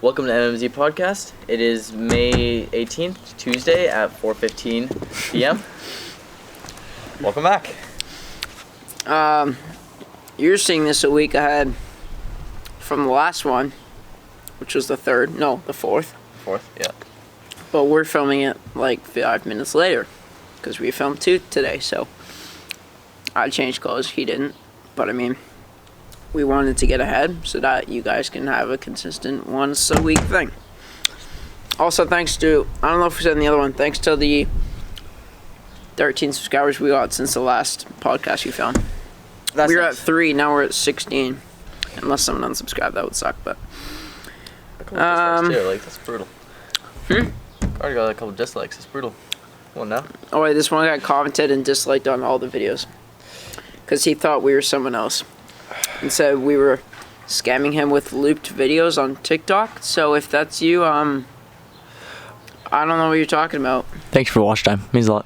Welcome to MMZ Podcast. It is May 18th, Tuesday at 4:15 p.m. Welcome back. You're seeing this a week ahead from the last one, which was the fourth. Fourth, yeah. But we're filming it like 5 minutes later because we filmed 2 today, so I changed clothes. He didn't, but I mean, we wanted to get ahead so that you guys can have a consistent once a week thing. Also, thanks to, I don't know if we said in the other one, thanks to the 13 subscribers we got since the last podcast you filmed. We were at 3, now we're at 16. Unless someone unsubscribed, that would suck, but. That's brutal. I already got a couple dislikes, it's brutal. Well, no. Oh wait, this one guy commented and disliked on all the videos. Because he thought we were someone else. And said we were scamming him with looped videos on TikTok. So if that's you, I don't know what you're talking about. Thanks for watch time. Means a lot.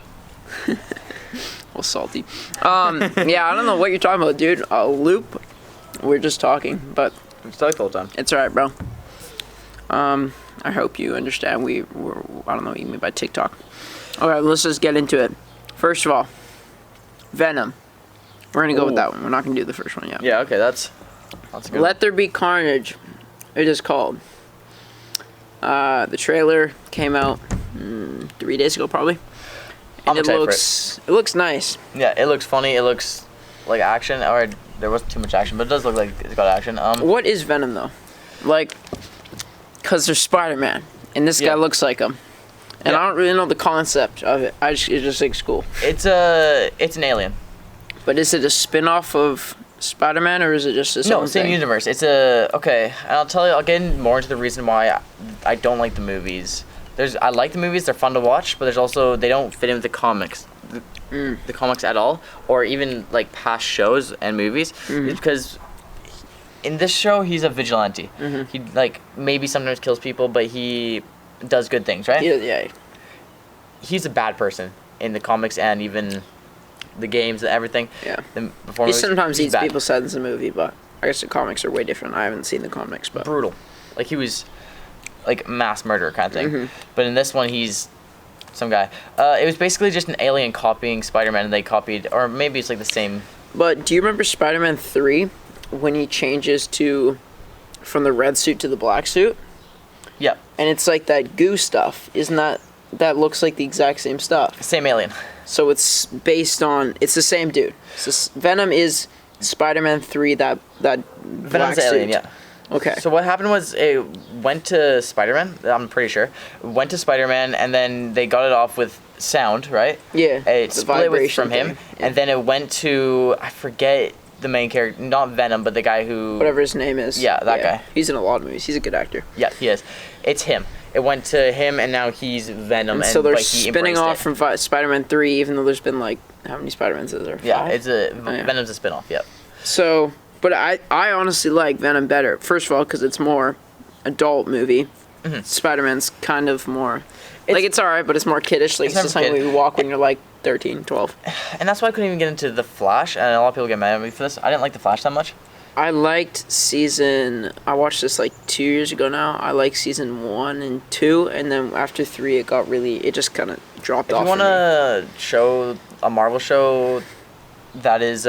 Well, salty. Yeah, I don't know what you're talking about, dude. A loop? We're just talking, but We talk the whole time. it's alright, bro. I hope you understand. I don't know what you mean by TikTok. Okay, let's just get into it. First of all, Venom. We're gonna go with that one. We're not gonna do the first one yet. Yeah, okay, that's a good Let There Be Carnage. It is called. The trailer came out 3 days ago, probably. And I'm excited it looks nice. Yeah, it looks funny. It looks like action. Or there wasn't too much action, but it does look like it's got action. What is Venom though? Like, cause there's Spider-Man, and this guy looks like him, and I don't really know the concept of it. It just looks cool. It's an alien. But is it a spin-off of Spider-Man, or is it just its own same thing? universe. It's okay. And I'll get more into the reason why I don't like the movies. I like the movies. They're fun to watch, but they don't fit in with the comics. The comics at all, or even like past shows and movies. It's because in this show he's a vigilante. He like maybe sometimes kills people, but he does good things, right? Yeah. He's a bad person in the comics and even the games and everything. Yeah. Before He movies, sometimes he's eats bad. people's heads in the movie, but I guess the comics are way different. I haven't seen the comics, but Brutal. Like he was like mass murderer kind of thing. But in this one he's some guy. It was basically just an alien copying Spider-Man, and they copied, or maybe it's like the same. But do you remember Spider-Man 3 when he changes from the red suit to the black suit? Yep. And it's like that goo stuff. Isn't that looks like the exact same stuff? Same alien. So it's based on, it's the same dude. So Venom is Spider-Man 3, that black Venom's suit. alien, yeah. Okay. So what happened was it went to Spider-Man, I'm pretty sure. Went to Spider-Man, and then they got it off with sound, right? Yeah. It the split vibration from him, thing. Yeah. and then it went to, I forget the main character, not Venom, but the guy who... Whatever his name is. Yeah, that guy. He's in a lot of movies. He's a good actor. Yeah, he is. It's him. It went to him, and now he's Venom. And so they're but he spinning embraced off from Spider-Man 3, even though there's been like, how many Spider-Mans is there? Yeah, 5? it's Venom's a spin-off, yeah. So, but I honestly like Venom better. First of all, because it's more adult movie. Spider-Man's kind of more, it's alright, but it's more kiddish. Like, it's just something we walk when you're like 13, 12. And that's why I couldn't even get into The Flash, and a lot of people get mad at me for this. I didn't like The Flash that much. I liked I watched this like 2 years ago now. I liked season 1 and 2, and then after 3 it just kind of dropped off. If you want to show a Marvel show that is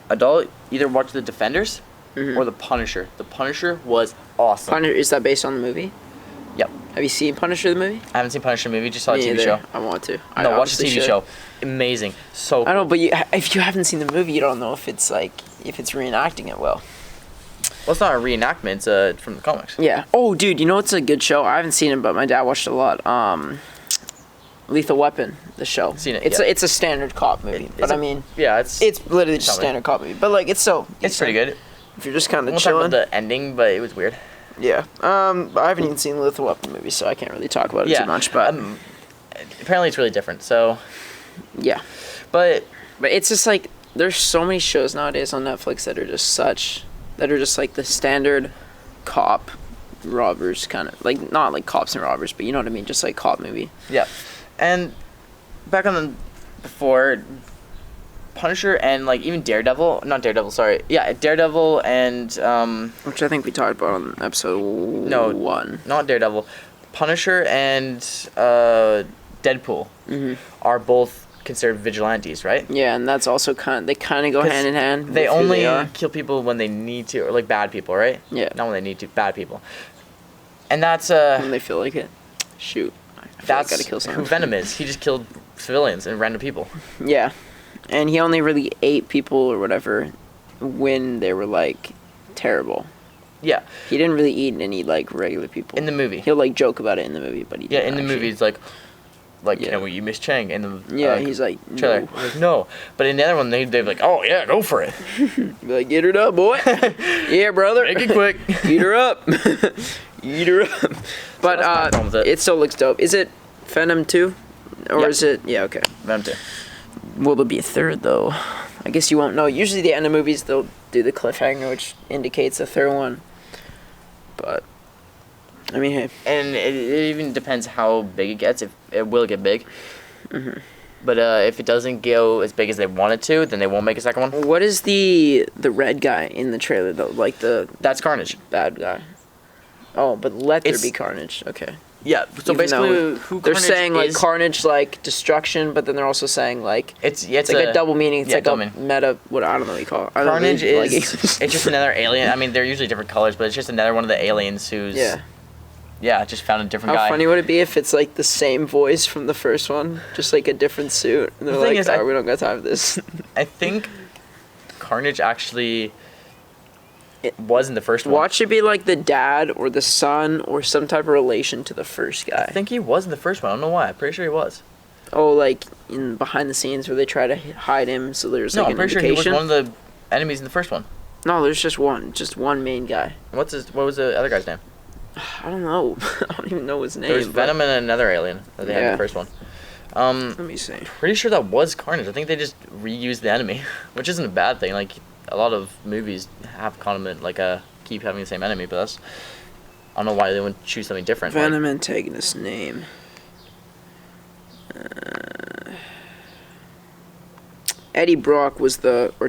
adult, either watch The Defenders or The Punisher. The Punisher was awesome. Punisher, is that based on the movie? Yep. Have you seen Punisher the movie? I haven't seen Punisher movie, just saw a Me TV either. show. I want to. No, watch the TV show. Amazing. So I don't know, but if you haven't seen the movie, you don't know if it's reenacting it well. Well, it's not a reenactment. It's from the comics. Yeah. Oh, dude, you know what's a good show? I haven't seen it, but my dad watched it a lot. Lethal Weapon, the show. Seen it. It's a standard cop movie, but I mean, yeah, it's literally just a standard cop movie. But like, it's pretty good. If you're just kind of We'll talk chilling. about the ending, but it was weird. Yeah. I haven't even seen the Lethal Weapon movie, so I can't really talk about it too much. But apparently, it's really different. So yeah. But it's just like there's so many shows nowadays on Netflix that are just like the standard cop robbers kind of, like, not like cops and robbers, but you know what I mean, just like cop movie. Yeah. And back on before, Punisher and like even Daredevil, not Daredevil, sorry, yeah, Daredevil and which I think we talked about on episode 1. Not Daredevil, Punisher and Deadpool are both considered vigilantes, right? Yeah, and that's also they kind of go hand in hand. They only kill people when they need to, or like bad people, right? Yeah. Not when they need to, bad people. And that's when they feel like it. Shoot. That's gotta kill someone. who Venom is. He just killed civilians and random people. Yeah. And he only really ate people or whatever when they were like terrible. Yeah. He didn't really eat any like regular people. In the movie. He'll like joke about it in the movie, but he didn't in the actually. movie it's like can we eat Miss Chang? In the he's like trailer. no. Like, no. But in the other one they're like, oh yeah, go for it. Be like, get her up, boy. Yeah, brother. Make it quick. Eat her up. Eat her up. But it still looks dope. Is it Venom 2? Or is it... Yeah, okay. Venom 2. Will there be a third, though? I guess you won't know. Usually the end of movies, they'll do the cliffhanger, which indicates a third one. But, I mean, hey. And it even depends how big it gets. If it will get big. Mm-hmm. But if it doesn't go as big as they want it to, then they won't make a second one. What is the red guy in the trailer, though? Like the... That's Carnage. Bad guy. Oh, but let there be Carnage. Okay. Yeah, so Even basically who they're Carnage saying like is, Carnage like destruction, but then they're also saying like it's like a double meaning. It's like a meta. What I don't know what you call it. Carnage is it's just another alien. I mean, they're usually different colors, but it's just another one of the aliens who's just found a different guy. How funny would it be if it's like the same voice from the first one, just like a different suit, and they're like, "Oh, we don't got time for this." I think Carnage actually. It was in the first one. Watch it be like the dad or the son or some type of relation to the first guy. I think he was in the first one. I don't know why. I'm pretty sure he was. Oh, like in behind the scenes where they try to hide him, so there's like an indication. No, I'm pretty sure he was one of the enemies in the first one. No, there's just one main guy. What was the other guy's name? I don't know. I don't even know his name. There's Venom and another alien that they had in the first one. Let me see. Pretty sure that was Carnage. I think they just reused the enemy, which isn't a bad thing. Like a lot of movies have keep having the same enemy, but that's I don't know why they wouldn't choose something different. Venom antagonist name. Eddie Brock was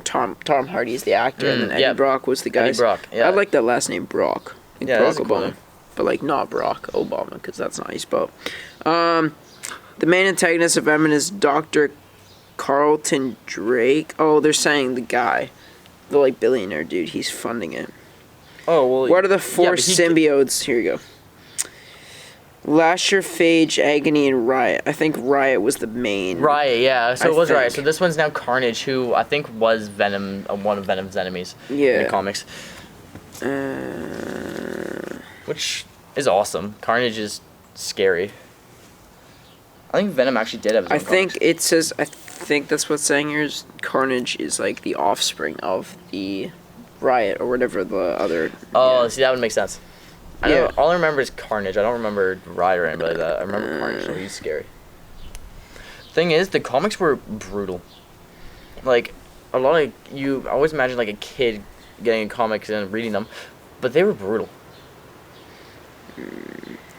Tom Hardy's the actor, and then Eddie Brock was the guy. Eddie Brock, yeah. I like that last name, Brock. Like Brock Obama. Cool. But like not Brock Obama, because that's not how you spell it. The main antagonist of Venom is Dr. Carlton Drake. Oh, they're saying the guy. The like billionaire dude, he's funding it. Oh, well. What are the four symbiotes? Here you go. Lasher, Phage, Agony, and Riot. I think Riot was the main. Riot, yeah. So it was Riot. So this one's now Carnage, who I think was Venom, one of Venom's enemies in the comics. Which is awesome. Carnage is scary. I think Venom actually did have his own comics. It says, I think that's what's saying here is Carnage is like the offspring of the Riot or whatever the other. Oh, see, that would make sense. All I remember is Carnage. I don't remember Riot or anybody like that. I remember Carnage, so he's scary. Thing is, the comics were brutal. Like, a lot of I always imagine like a kid getting comics and reading them, but they were brutal.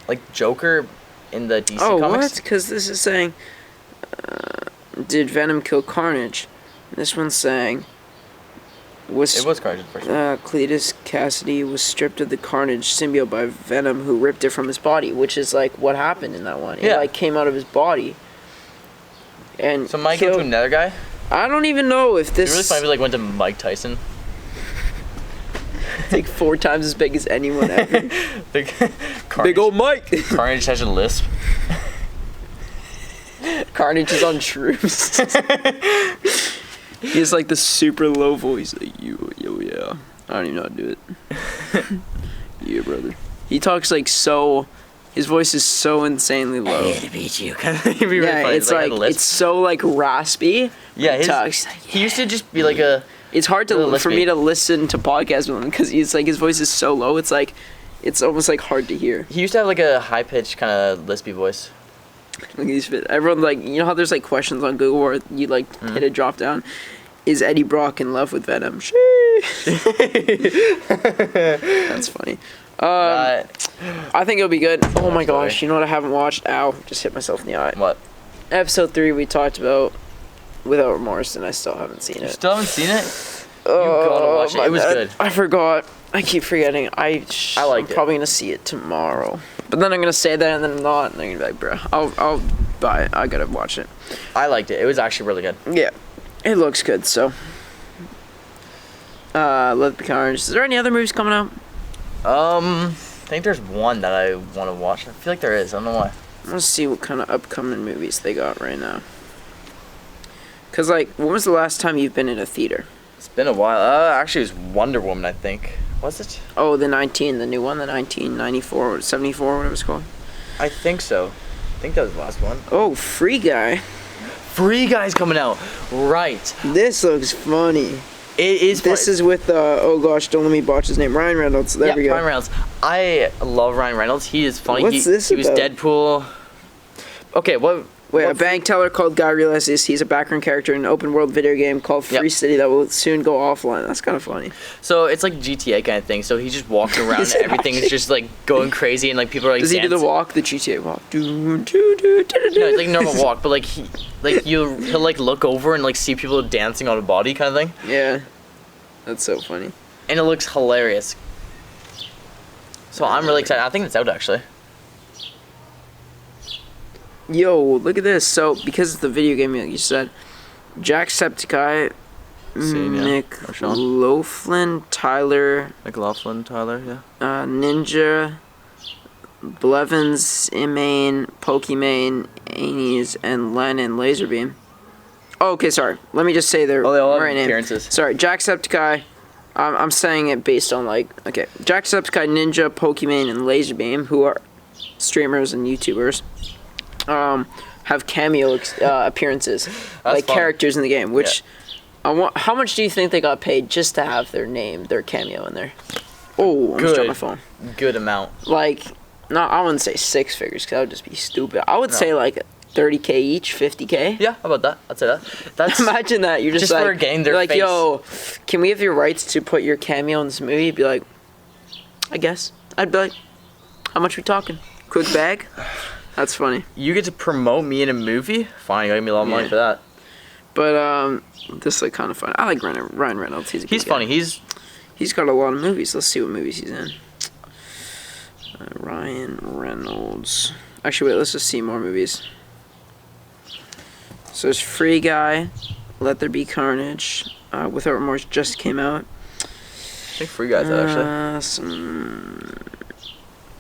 Like Joker in the DC comics. Oh, what? Because this is saying, did Venom kill Carnage? This one's saying, it was Carnage in the first one. Cletus Cassidy was stripped of the Carnage symbiote by Venom, who ripped it from his body, which is like what happened in that one. It like came out of his body. And so Mike went to another guy? I don't even know if this. It really funny if he like went to Mike Tyson. It's like 4 times as big as anyone ever. Big old Mike. Carnage has a lisp. Carnage is on shrooms. He has like the super low voice, like yo yeah. I don't even know how to do it. Yeah, brother. He talks like so. His voice is so insanely low. I hate to beat you. Really funny. It's like it's so like raspy. Yeah, he used to just be like a. It's hard for me to listen to podcasts with him because he's like his voice is so low. It's like it's almost like hard to hear. He used to have like a high pitched kind of lispy voice. Look at these. Everyone like how there's like questions on Google where you like hit a drop down. Is Eddie Brock in love with Venom? That's funny. I think it'll be good. Oh my gosh, you know what I haven't watched? Ow, just hit myself in the eye. What? Episode 3 we talked about Without Remorse, and I still haven't seen You it. still haven't seen it? You gotta watch it. It was good. I forgot. I keep forgetting. I'm probably gonna see it tomorrow. But then I'm gonna say that, and then I'm not, and I'm gonna be like, bro, I'll buy it. I gotta watch it. I liked it. It was actually really good. Yeah, it looks good. So, Let There Be Carnage. Is there any other movies coming out? I think there's one that I want to watch. I feel like there is. I don't know why. I want to see what kind of upcoming movies they got right now. Cause like, when was the last time you've been in a theater? It's been a while. Actually, it was Wonder Woman, I think. Was it? Oh, the new one, the 1994 or 74, whatever it's called. I think so. I think that was the last one. Oh, Free Guy. Free Guy's coming out. Right. This looks funny. It is. This is with oh gosh, don't let me botch his name. Ryan Reynolds. There we go. Ryan Reynolds. I love Ryan Reynolds. He is funny. What's this He was about? Deadpool. Okay, what? Wait, a bank teller called Guy realizes he's a background character in an open world video game called Free City that will soon go offline. That's kind of funny. So it's like GTA kind of thing. So he's just walking around and everything's just like going crazy and like people are like Does he do dancing. the walk, the GTA walk? No, it's like normal walk, but like he'll like look over and like see people dancing on a body kind of thing. Yeah. That's so funny. And it looks hilarious. So I'm really excited. I think it's out actually. Yo, look at this. So, because it's the video game, like you said, Jacksepticeye, McLaughlin, Tyler, yeah. Ninja, Blevins, Imane, Pokimane, Anes, and Len and Laserbeam. Oh, okay, sorry. Let me just say their they all have right name. appearances. Sorry, Jacksepticeye. I'm saying it based on okay, Jacksepticeye, Ninja, Pokimane, and Laserbeam, who are streamers and YouTubers. Have cameo appearances, like fun. Characters in the game. Which how much do you think they got paid just to have their cameo in there? Oh, I just dropped my phone. Good amount. Like, no, I wouldn't say six figures because that would just be stupid. I would say like 30K each, 50K. Yeah, how about that? I'd say that. That's imagine that you're just like, for getting their like, face. yo, can we have your rights to put your cameo in this movie? You'd be like, I guess. I'd be like, how much we talking? Quick bag. That's funny. You get to promote me in a movie? Fine, you gotta give me a lot of money for that. But this is kind of fun. I like Ryan Reynolds. He's funny. He's got a lot of movies. Let's see what movies he's in. Ryan Reynolds. Actually, wait. Let's just see more movies. So there's Free Guy, Let There Be Carnage, Without Remorse just came out. I think Free Guy's out actually. Some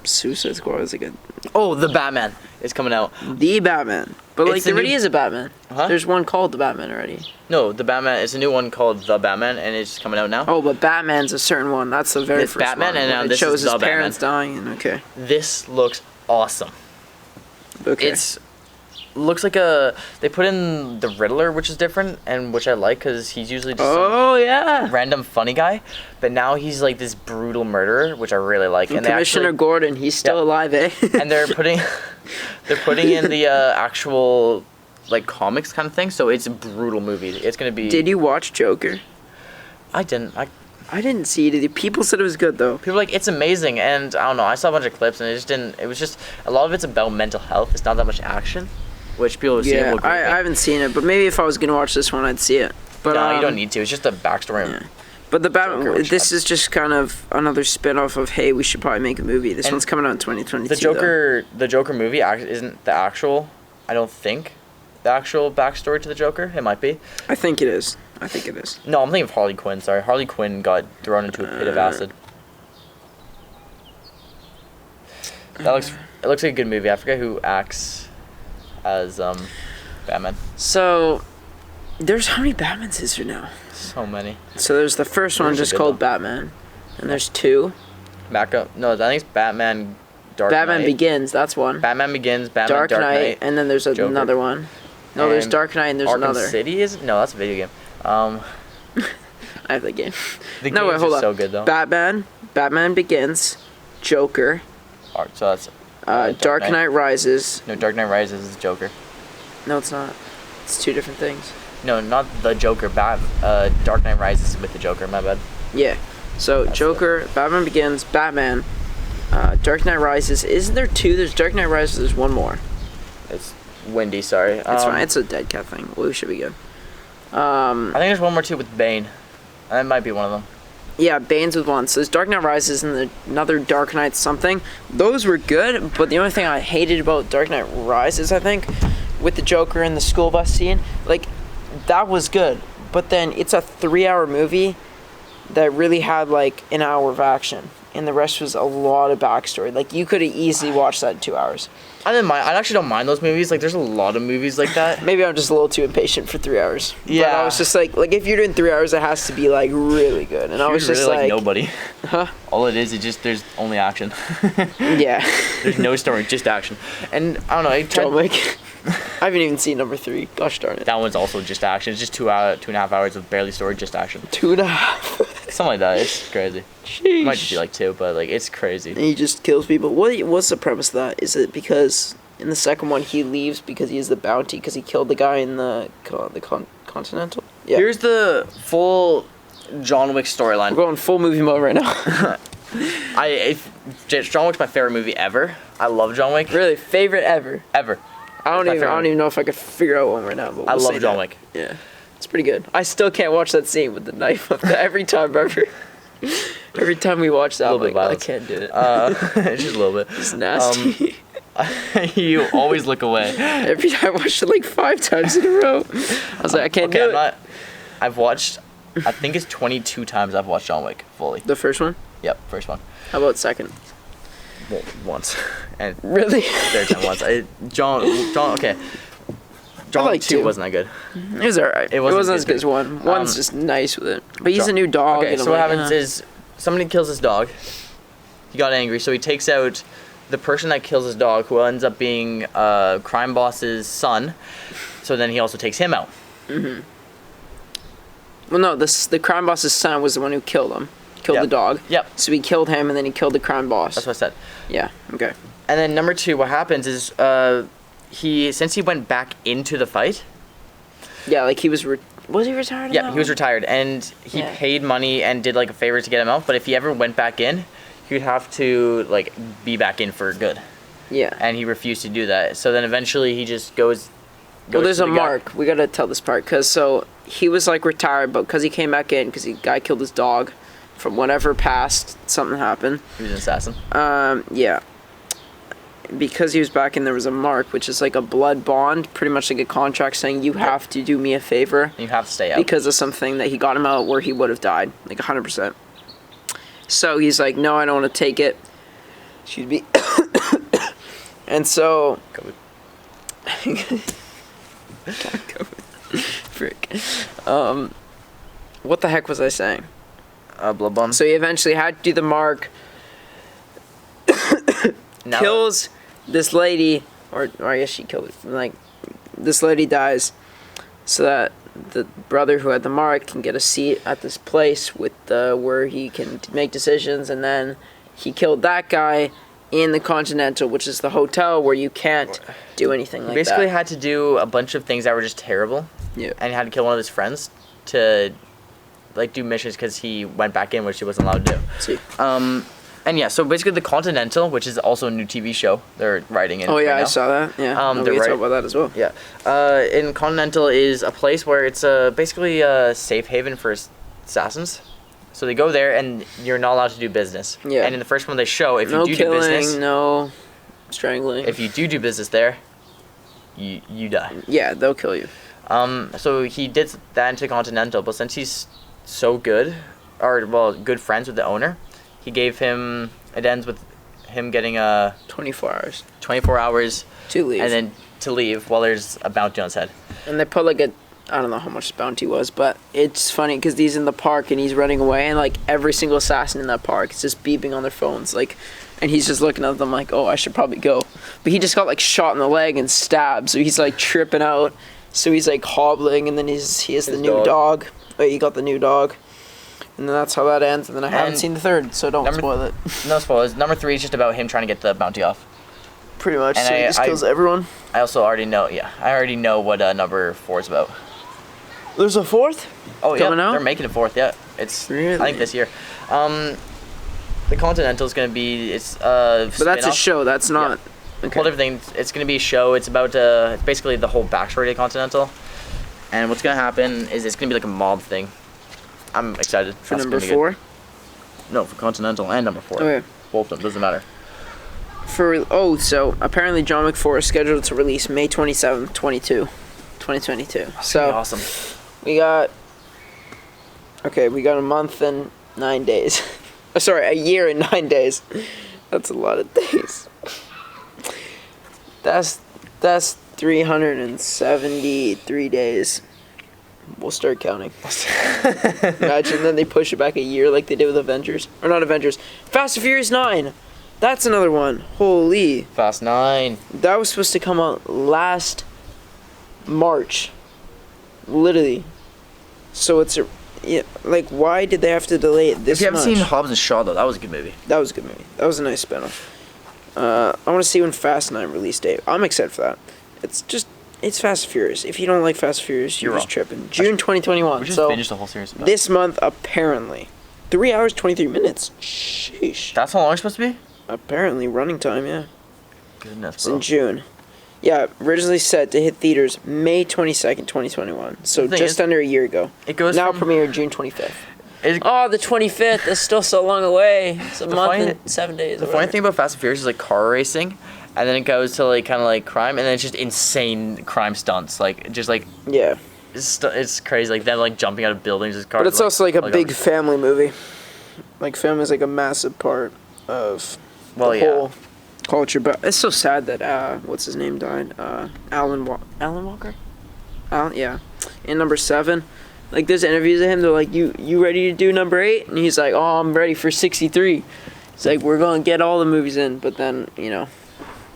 Suicide Squad is good. Oh, The Batman is coming out. The Batman. But like, there already is a Batman. Huh? There's one called The Batman already. No, The Batman. It's a new one called The Batman, and it's coming out now. Oh, but Batman's a certain one. That's the very first Batman, one. and now it this shows is his The parents Batman. dying. Okay. This looks awesome. Okay. It's looks like they put in the Riddler, which is different, and which I like because he's usually just some random funny guy, but now he's like this brutal murderer, which I really like. And Commissioner Gordon, he's still alive, eh? And they're putting in the actual like comics kind of thing, so it's a brutal movie. It's gonna be. Did you watch Joker? I didn't. I didn't see it. People said it was good though. People were like, it's amazing, and I don't know. I saw a bunch of clips, and it just didn't. It was just a lot of it's about mental health. It's not that much action, which people have seen. Yeah, I haven't seen it, but maybe if I was gonna watch this one, I'd see it. But no, you don't need to. It's just a backstory. Yeah. But the Batman, this is just kind of another spin-off of, hey, we should probably make a movie. This one's coming out in 2022. The Joker movie isn't the actual. I don't think the actual backstory to the Joker. It might be. I think it is. No, I'm thinking of Harley Quinn. Sorry, Harley Quinn got thrown into a pit of acid. It looks like a good movie. I forget who acts as Batman. So, there's how many Batmans is there now? So many. So there's the first one just called Batman, and there's two. No, I think it's Batman. Batman Begins. That's one. Batman Begins. Batman Dark Knight, and then there's another one. No, there's Dark Knight and there's another. Arkham City is no, that's a video game. I have the game. The game is so good though. Batman Begins, Joker. So that's Dark Knight Rises. No, Dark Knight Rises is Joker. No, it's not. It's two different things. No, not the Joker. Dark Knight Rises with the Joker. My bad. Yeah. So that's Joker, Batman Begins, Batman, Dark Knight Rises. Isn't there two? There's Dark Knight Rises. There's one more. It's windy. Sorry. It's fine. It's a dead cat thing. We should be good. I think there's one more too with Bane. That might be one of them. Yeah, Bane's with one. So there's Dark Knight Rises and another Dark Knight something. Those were good, but the only thing I hated about Dark Knight Rises, I think, with the Joker and the school bus scene, like, that was good. But then it's a 3-hour movie that really had, like, an hour of action. And the rest was a lot of backstory. Like, you could have easily watched that in 2 hours. I didn't mind. I actually don't mind those movies. Like, there's a lot of movies like that. Maybe I'm just a little too impatient for 3 hours. Yeah. But I was just like, if you're doing 3 hours, it has to be, like, really good. And I was just really like... nobody. Huh? All it is just, there's only action. Yeah. There's no story, just action. And, I don't know, John Wick. I haven't even seen number 3. Gosh darn it. That one's also just action. It's just 2.5 hours of barely story, just action. 2.5. Something like that. It's crazy. Sheesh. It might just be like 2, but like it's crazy. And he just kills people. What's the premise of that? Is it because in the second one he leaves because he has the bounty because he killed the guy in the Continental? Yeah. Here's the full John Wick storyline. We're going full movie mode right now. John Wick's my favorite movie ever. I love John Wick. Really, favorite ever. Ever. I don't even know if I could figure out one right now. But I love John Wick. Yeah, it's pretty good. I still can't watch that scene with the knife up there every time ever. Every time we watch that, I'm like, I can't do it. It's just a little bit. It's nasty. You always look away. Every time I watched it like 5 times in a row. I was like, I can't do it. I've watched, I think it's 22 times I've watched John Wick fully. The first one? Yep, first one. How about second? Well, once. And really? Third time once. John, okay. John like 2 2. wasn't that good. It was alright. It wasn't as good as 1. One's just nice with it. But he's a new dog. Okay, so what happens is somebody kills his dog. He got angry, so he takes out the person that kills his dog, who ends up being crime boss's son. So then he also takes him out. Mm-hmm. Well, no, the crime boss's son was the one who killed him. Killed the dog. Yep. So he killed him, and then he killed the crime boss. That's what I said. Yeah. Okay. And then number 2, what happens is since he went back into the fight. Yeah, like he was. Was he retired? Yeah, he was retired, and he paid money and did like a favor to get him out. But if he ever went back in, he would have to like be back in for good. Yeah. And he refused to do that. So then eventually he just goes. Well, there's a mark. We gotta tell this part because he was like retired, but because he came back in because the guy killed his dog. From whatever past, something happened. He was an assassin. Yeah. Because he was back in, there was a mark, which is like a blood bond, pretty much like a contract saying you have to do me a favor. You have to stay out. Because of something that he got him out where he would have died, like 100%. So he's like, no, I don't want to take it. Excuse me. And so... Frick. What the heck was I saying? Blood bond. So he eventually had to do the mark. Kills this lady, or I guess she killed it. Like, this lady dies, so that the brother who had the mark can get a seat at this place with where he can make decisions. And then he killed that guy in the Continental, which is the hotel where you can't do anything like that. Basically had to do a bunch of things that were just terrible. Yeah. And he had to kill one of his friends to like do missions because he went back in, which he wasn't allowed to do. See. And yeah, so basically the Continental, which is also a new TV show they're writing in. Oh yeah, right now. I saw that. Yeah. We can talk about that as well. Yeah. In Continental is a place where it's basically a safe haven for assassins. So they go there and you're not allowed to do business. Yeah. And in the first one they show if you do killing, business, no strangling. If you do business there, you die. Yeah, they'll kill you. So he did that into Continental, but since he's so good, good friends with the owner, he gave him, it ends with him getting 24 hours. 24 hours to leave. And then to leave while there's a bounty on his head. And they put like I don't know how much the bounty was, but it's funny because he's in the park and he's running away, and like every single assassin in that park is just beeping on their phones, like, and he's just looking at them like, oh, I should probably go. But he just got like shot in the leg and stabbed, so he's like tripping out. So he's like hobbling, and then he has the new dog. Wait, he got the new dog. And then that's how that ends, and then I haven't seen the third, so don't spoil it. No spoilers. Number 3 is just about him trying to get the bounty off. Pretty much, and so he just kills everyone. I also already know, I already know what number 4 is about. There's a 4th? Oh, yeah, coming out? They're making a 4th, yeah. It's, really? I think this year. The Continental is going to be, it's but that's a show, that's not... Yeah. Okay. Whole different thing. It's going to be a show. It's about basically the whole backstory of the Continental. And what's gonna happen is it's gonna be like a mob thing. I'm excited. For That's number gonna be 4? good. No, for Continental and number 4. Okay. Both of them, doesn't matter. So apparently John McFor is scheduled to release May 27th, 2022. So Awesome. we got a month and 9 days. Sorry, a year and 9 days. That's a lot of days. That's 373 days. We'll start counting. Imagine then they push it back a year like they did with Avengers. Or not Avengers. Fast and Furious 9. That's another one. Holy. Fast 9. That was supposed to come out last March. Literally. So it's like, why did they have to delay it this much? If you haven't seen Hobbs and Shaw, though, that was a good movie. That was a good movie. That was a nice spinoff. I want to see when Fast 9 release date. I'm excited for that. It's Fast and Furious. If you don't like Fast and Furious, you're just tripping. June 2021. We just so finished the whole series. this month, apparently. 3 hours, 23 minutes. Sheesh. That's how long it's supposed to be? Apparently, running time, yeah. Goodness, It's bro. in June. Yeah, originally set to hit theaters May 22nd, 2021. So just under a year ago. It goes now from, premiered June 25th. It, Oh, the 25th. That's still so long away. It's a month and 7 days. The funny thing about Fast and Furious is like car racing, and then it goes to like kind of like crime, and then it's just insane crime stunts. Like just like Yeah. it's crazy. Like them like jumping out of buildings with cars. But it's also like a big helicopters. family movie. Like family's like a massive part of the whole culture. But it's so sad that what's his name died? Alan Walker? Yeah. In number 7. Like there's interviews of him, they're like, You ready to do number 8? And he's like, oh, I'm ready for 63. It's like we're gonna get all the movies in, but then,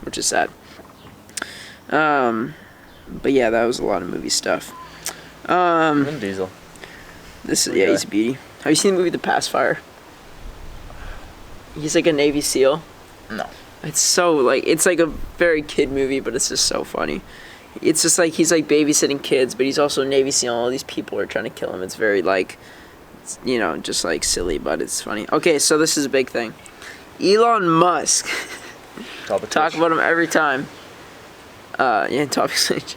which is sad. But yeah, that was a lot of movie stuff. Vin Diesel. He's a beauty. Have you seen the movie The Pacifier? He's like a Navy SEAL. No. It's so like it's like a very kid movie, but it's just so funny. It's just like he's like babysitting kids, but he's also a Navy SEAL. All these people are trying to kill him. It's very like, just like silly, but it's funny. Okay, so this is a big thing. Elon Musk. Talk about him every time. Topic switch.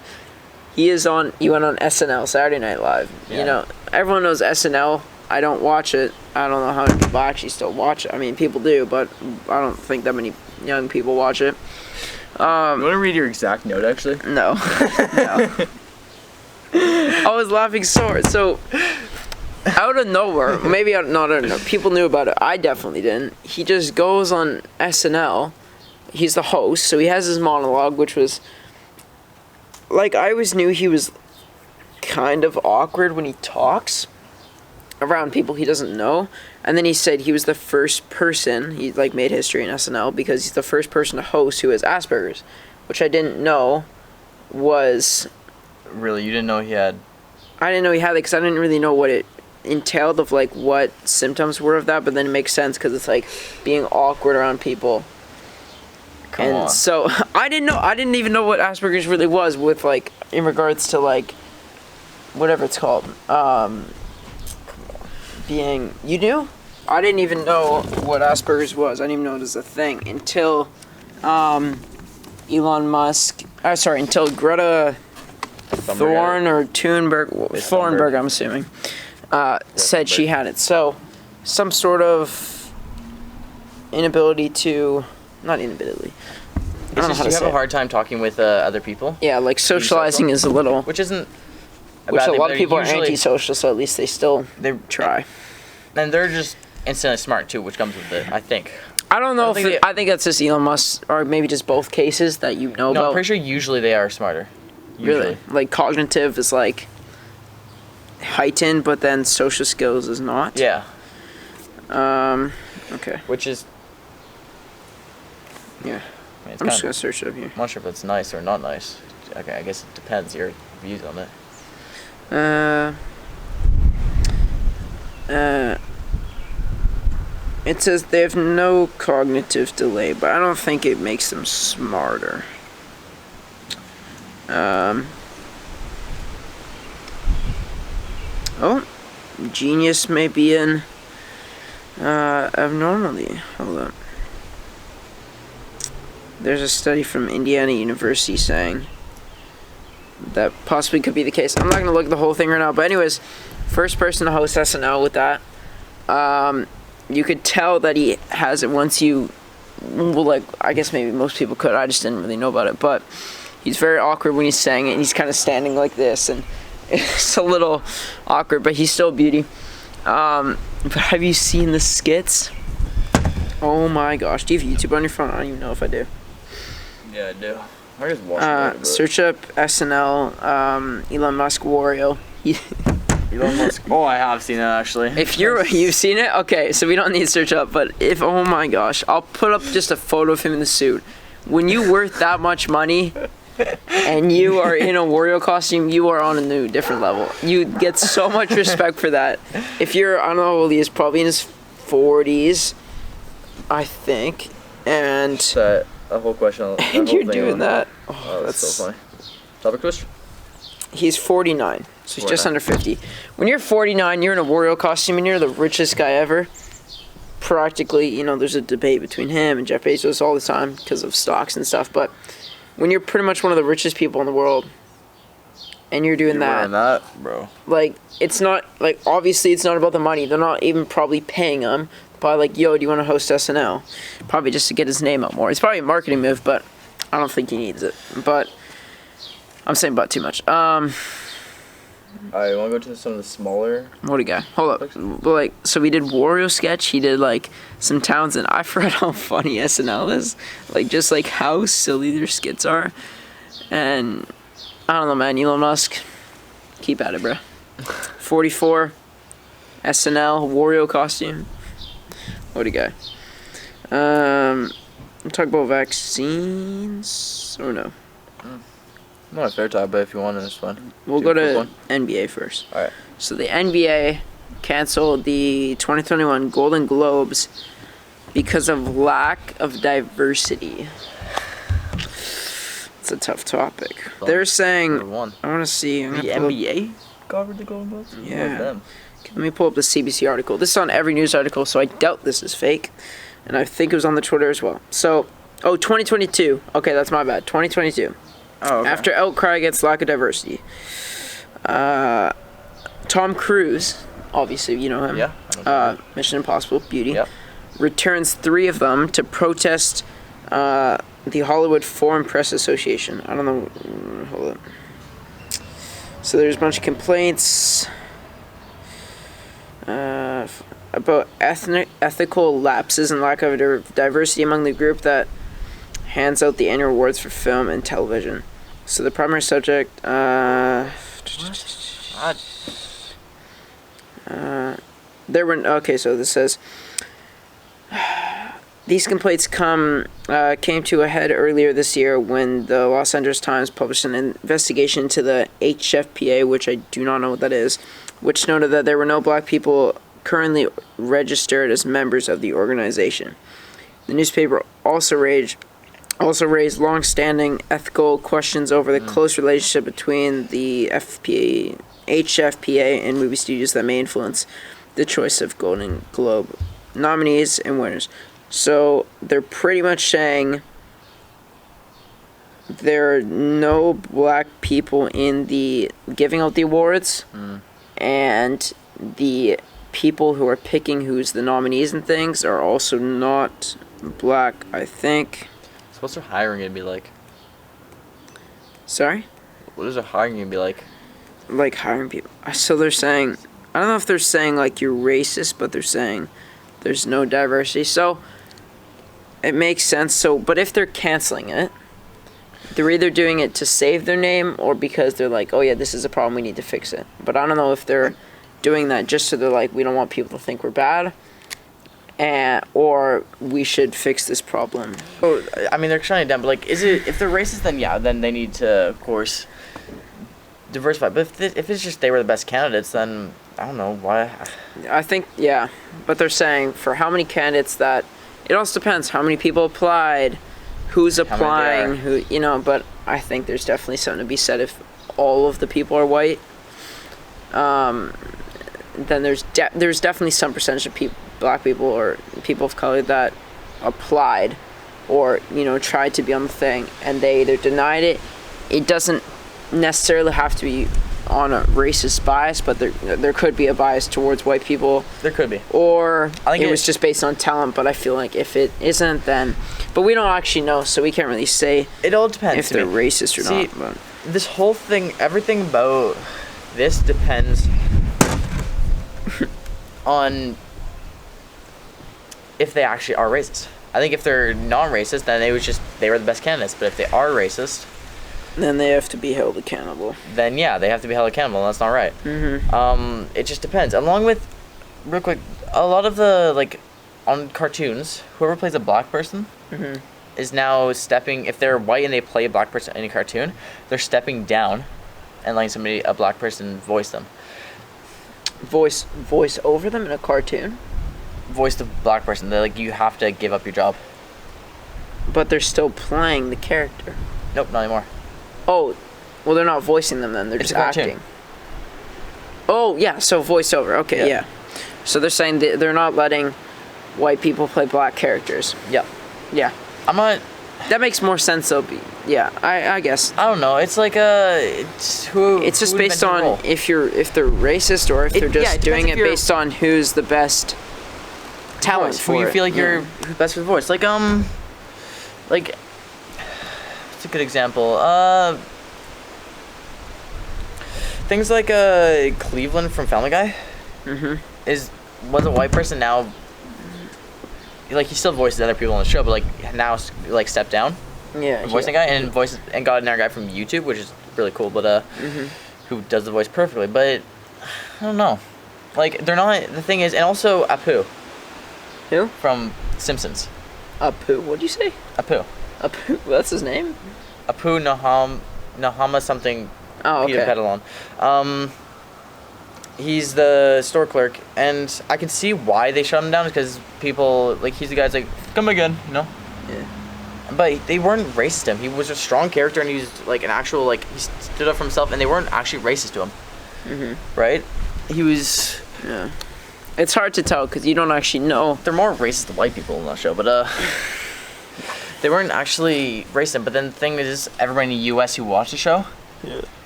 He went on SNL, Saturday Night Live. Yeah. Everyone knows SNL. I don't watch it. I don't know how many people actually still watch it. I mean, people do, but I don't think that many young people watch it. You want to read your exact note, actually? No. No. I was laughing so hard. So, out of nowhere, maybe not out of nowhere, people knew about it. I definitely didn't. He just goes on SNL. He's the host, so he has his monologue, which was, like, I always knew he was kind of awkward when he talks around people he doesn't know. And then he said he was the first person, he like made history in SNL because he's the first person to host who has Asperger's, which I didn't know was... Really? You didn't know he had... I didn't know he had it because I didn't really know what it entailed of like what symptoms were of that, but then it makes sense because it's like being awkward around people. Come on. So I didn't even know what Asperger's really was with like in regards to like whatever it's called. You knew? I didn't even know what Asperger's was. I didn't even know it was a thing until Elon Musk. Until Greta Thorn or Thornberg, I'm assuming, said she had it. So, some sort of inability to, not inability. I don't know how to you say have a it. hard time talking with other people. Yeah, like socializing is a little. Which isn't. Which a lot of people are usually- antisocial, so at least they still try. And they're just instantly smart too, which comes with it, I think. I don't know I think that's just Elon Musk, or maybe just both cases that you know about. No, I'm pretty sure usually they are smarter. Usually. Really? Like cognitive is like heightened, but then social skills is not? Yeah. Okay. Which is... Yeah. I mean, I'm just gonna search it up here. I'm not sure if it's nice or not nice. Okay, I guess it depends your views on it. It says they have no cognitive delay, but I don't think it makes them smarter. Genius may be an abnormality. Hold up. There's a study from Indiana University saying that possibly could be the case. I'm not gonna look at the whole thing right now, but anyways, first person to host SNL with that. You could tell that he has it once you, well, like, I guess maybe most people could. I just didn't really know about it, but he's very awkward when he's saying it. And he's kind of standing like this, and it's a little awkward, but he's still a beauty. But have you seen the skits? Oh my gosh, do you have YouTube on your phone? I don't even know if I do. Yeah, I do. I just watched it. Search up SNL, Elon Musk Wario. Elon Musk. Oh, I have seen it actually. If you've seen it, okay, so we don't need to search up. But if, oh my gosh, I'll put up just a photo of him in the suit. When you worth that much money, and you are in a Wario costume, you are on a new different level. You get so much respect for that. If you're, I don't know how old he is, probably in his 40s, I think, and a whole question. And you're doing that. Oh, that's so funny. Topic twist. He's 49, so he's just under 50. When you're 49, you're in a Wario costume, and you're the richest guy ever. Practically, you know, there's a debate between him and Jeff Bezos all the time because of stocks and stuff. But when you're pretty much one of the richest people in the world, and you're doing that, bro. Like, it's not, like, obviously it's not about the money. They're not even probably paying him. Probably like, yo, do you want to host SNL? Probably just to get his name out more. It's probably a marketing move, but I don't think he needs it. But I'm saying but too much. Alright, want to go to some of the smaller? What do you got? Hold up. Like, so we did Wario sketch. He did like some towns, and I forgot how funny SNL is. Like, just like how silly their skits are. And I don't know, man. Elon Musk, keep at it, bro. 44, SNL, Wario costume. What do you got? We'll talk about vaccines or no? Not a fair time, but if you want, it's fine. We'll go to NBA first. All right. So the NBA canceled the 2021 Golden Globes because of lack of diversity. It's a tough topic. They're saying, I want to see. The NBA covered the Golden Globes? Yeah. Let me pull up the CBC article. This is on every news article, so I doubt this is fake. And I think it was on the Twitter as well. So, 2022. Okay, that's my bad. 2022. Oh, okay. After outcry against lack of diversity. Tom Cruise, obviously you know him. Yeah. Mission Impossible, beauty. Yep. Returns 3 of them to protest the Hollywood Foreign Press Association. I don't know. Hold up. So there's a bunch of complaints about ethical lapses and lack of diversity among the group that hands out the annual awards for film and television. So the primary subject, there were, okay, so this says, these complaints came to a head earlier this year when the Los Angeles Times published an investigation into the HFPA, which I do not know what that is, which noted that there were no black people currently registered as members of the organization. The newspaper also raised long-standing ethical questions over the close relationship between the HFPA and movie studios that may influence the choice of Golden Globe nominees and winners. So they're pretty much saying there are no black people in the giving out the awards, and the people who are picking who's the nominees and things are also not black, I think. So what's their hiring gonna be like? Sorry? What is their hiring gonna be like? Like hiring people. So they're saying, I don't know if they're saying like you're racist, but they're saying there's no diversity. So it makes sense. So, but if they're canceling it, they're either doing it to save their name or because they're like, oh yeah, this is a problem, we need to fix it. But I don't know if they're doing that just so they're like, we don't want people to think we're bad, or we should fix this problem. Oh, I mean, they're shutting it down, but like, is it, if they're racist, then yeah, then they need to, of course, diversify. But if it's just they were the best candidates, then I don't know why. I think, yeah, but they're saying for how many candidates that, it also depends how many people applied, who's applying, who, you know, but I think there's definitely something to be said if all of the people are white. Then there's definitely some percentage of black people or people of color that applied or, you know, tried to be on the thing, and they either denied it. It doesn't necessarily have to be on a racist bias, but there could be a bias towards white people. There could be. Or I think it was just based on talent, but I feel like if it isn't, then... But we don't actually know, so we can't really say it all depends if they're racist or not. But this whole thing, everything about this depends on if they actually are racist. I think if they're non-racist, then they were the best candidates. But if they are racist, then they have to be held accountable. Then yeah, they have to be held accountable. And that's not right. Mm-hmm. It just depends. Along with, real quick, a lot of the on cartoons, whoever plays a black person mm-hmm. is now stepping. If they're white and they play a black person in a cartoon, they're stepping down and letting a black person voice them. Voice over them in a cartoon? Voice the black person. They're you have to give up your job. But they're still playing the character. Nope, not anymore. Oh, well, they're not voicing them then. They're just acting. Oh, yeah, so voiceover. Okay, yeah. So they're saying they're not letting white people play black characters. Yeah. Yeah. I'm not... That makes more sense, though. Yeah, I guess. I don't know. It's It's just based on if they're racist or if they're just doing it based on who's the best talent for it. Who you feel like you're best for the voice. What's a good example? Things like Cleveland from Family Guy mm-hmm. was a white person now. He still voices other people on the show, but now stepped down. Yeah. Voicing guy and got another guy from YouTube, which is really cool. But mm-hmm. who does the voice perfectly? But I don't know. They're not. The thing is, and also Apu. Who? From Simpsons. Apu. What'd you say? Apu. Apu. That's his name. Apu Nahama something. Oh, okay. Peter Petalon. He's the store clerk, and I can see why they shut him down because people he's the guy's come again, Yeah. But they weren't racist to him. He was a strong character, and he was an actual he stood up for himself, and they weren't actually racist to him. Mm-hmm. Right? He was. Yeah. It's hard to tell because you don't actually know. They're more racist to white people in that show, but they weren't actually racist. But then the thing is, everybody in the U.S. who watched the show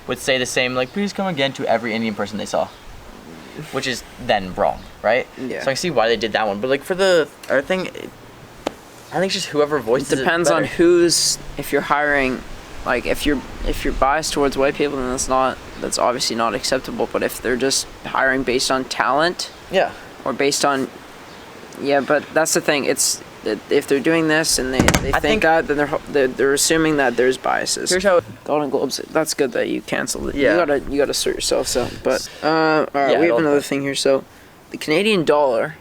would say the same, please come again to every Indian person they saw. Which is then wrong, right? Yeah. So I can see why they did that one. But for the other thing, I think it's just whoever voices it depends on who's, if you're hiring, if you're biased towards white people, then that's obviously not acceptable. But if they're just hiring based on talent, yeah, or based on, but that's the thing. It's if they're doing this and they think that, then they're assuming that there's biases. Here's how Golden Globes. That's good that you canceled it. Yeah. You gotta sort yourself out. But all right, we have another thing here. So, the Canadian dollar.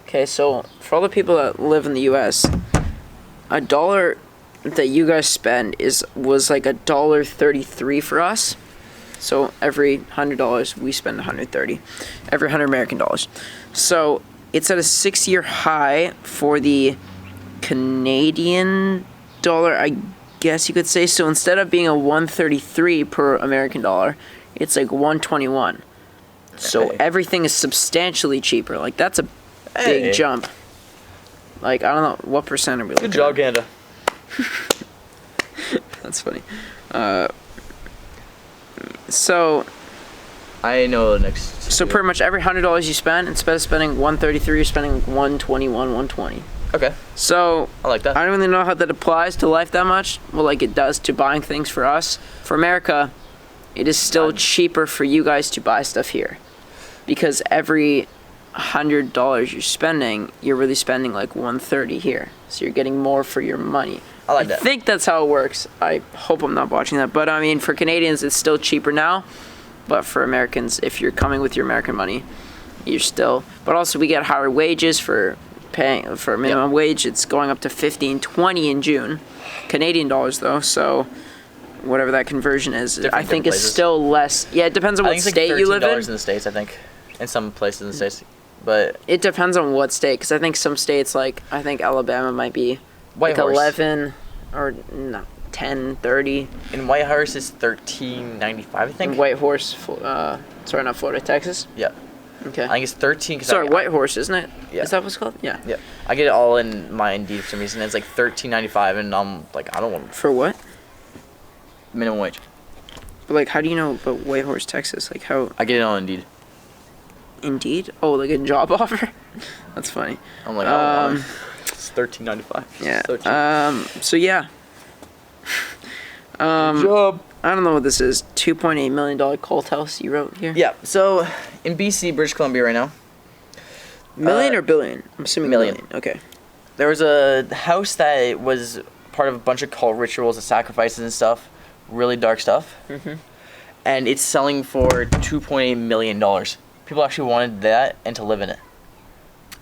Okay, so for all the people that live in the U.S., a dollar that you guys spend was $1.33 for us. So every $100 we spend $130. Every 100 American dollars. So it's at a 6-year high for the Canadian dollar, I guess you could say. So instead of being a 133 per American dollar, it's 121. So everything is substantially cheaper. That's a big jump. I don't know what percent are we looking at. Good job, Canada. That's funny. So I know the next. So pretty much every $100 you spend, instead of spending 133, you're spending 121, 120. Okay. So I like that. I don't really know how that applies to life that much. Well, it does to buying things for us. For America, it is still cheaper for you guys to buy stuff here, because every $100 you're spending, you're really spending 130 here. So you're getting more for your money. I like that. I think that's how it works. I hope I'm not watching that. But for Canadians, it's still cheaper now. But for Americans, if you're coming with your American money, you're still. But also, we get higher wages for paying for minimum wage. It's going up to $15.20 in June, Canadian dollars though. So whatever that conversion is, I think it's still less. Yeah, it depends on what state you live in. $13 in the States, I think, in some places in the States. But it depends on what state, because I think some states, I think Alabama might be Whitehorse. 11 or no, 10.30. In Whitehorse is $13.95, I think. Whitehorse, sorry, not Florida, Texas. Yeah. Okay. I think it's 13. Sorry, Whitehorse, isn't it? Yeah. Is that what it's called? Yeah. Yeah. I get it all in my Indeed for some reason. It's $13.95, and I'm I don't want. For what? Minimum wage. But like, how do you know about Whitehorse, Texas? Like, how? I get it on Indeed. Indeed? Oh, like a job offer? That's funny. I'm like, oh, it's $13.95. Yeah. So cheap. So yeah. Good job. I don't know what this is. $2.8 million cult house you wrote here? Yeah. So in BC, British Columbia, right now. Million or billion? I'm assuming million. Okay. There was a house that was part of a bunch of cult rituals and sacrifices and stuff. Really dark stuff. Mm-hmm. And it's selling for $2.8 million. People actually wanted that and to live in it.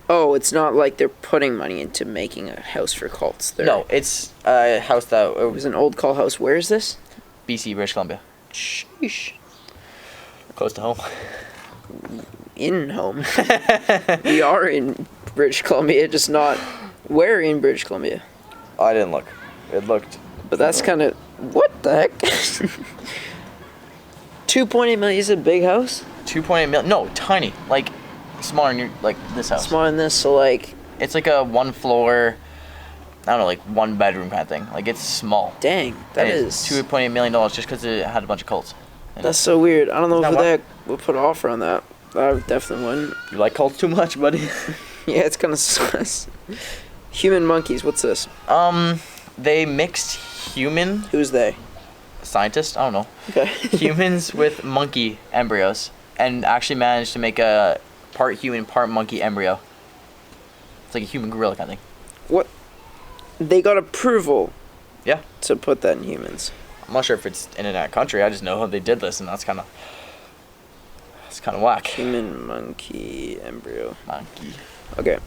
Oh, it's not like they're putting money into making a house for cults. No, it's a house that... It was an old cult house. Where is this? BC, British Columbia. Sheesh. Close to home. In home. We are in British Columbia, just not where in British Columbia. I didn't look. It looked... But that's kind of... What the heck? 2.8 million is a big house? 2.8 million. No, tiny. Like, smaller than like this house. Smaller than this, so like... It's like a one floor... I don't know, like one bedroom kind of thing. Like, it's small. Dang, that is... $2.8 million just because it had a bunch of cults. That's so weird. I don't know Isn't who that the heck would put an offer on that. I definitely wouldn't. You like cults too much, buddy. Yeah, it's kind of sus. Human monkeys, what's this? They mixed human... Who's they? Scientist? I don't know. Okay. Humans with monkey embryos. And actually managed to make a part human, part monkey embryo. It's like a human gorilla kind of thing. What? They got approval. Yeah. To put that in humans. I'm not sure if it's in that country. I just know they did this, and that's kind of whack. Human monkey embryo. Monkey. Okay.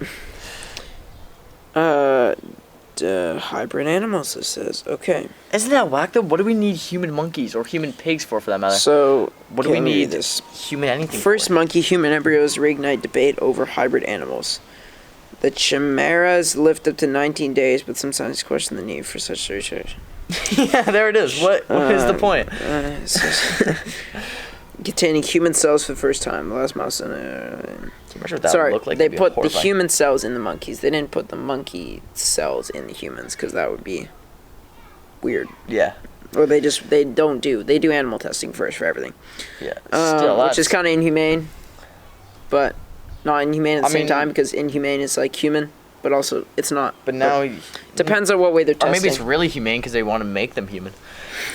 Hybrid animals, this says. Okay. Isn't that whack though? What do we need human monkeys or human pigs for that matter? So, what do we need this? Human anything First for? monkey-human embryos reignite debate over hybrid animals. The chimeras lived up to 19 days, but some scientists question the need for such research. Yeah, there it is. What is the point? Containing human cells for the first time. The last mouse. Can you imagine what that would look like? They It'd be put the horrifying. human cells in the monkeys. They didn't put the monkey cells in the humans because that would be weird. Yeah. Or they do animal testing first for everything. Yeah. Still, which is kind of inhumane, but not inhumane at the same time because inhumane is like human, but also it's not. But now... Depends on what way they're testing. Or maybe it's really humane because they want to make them human.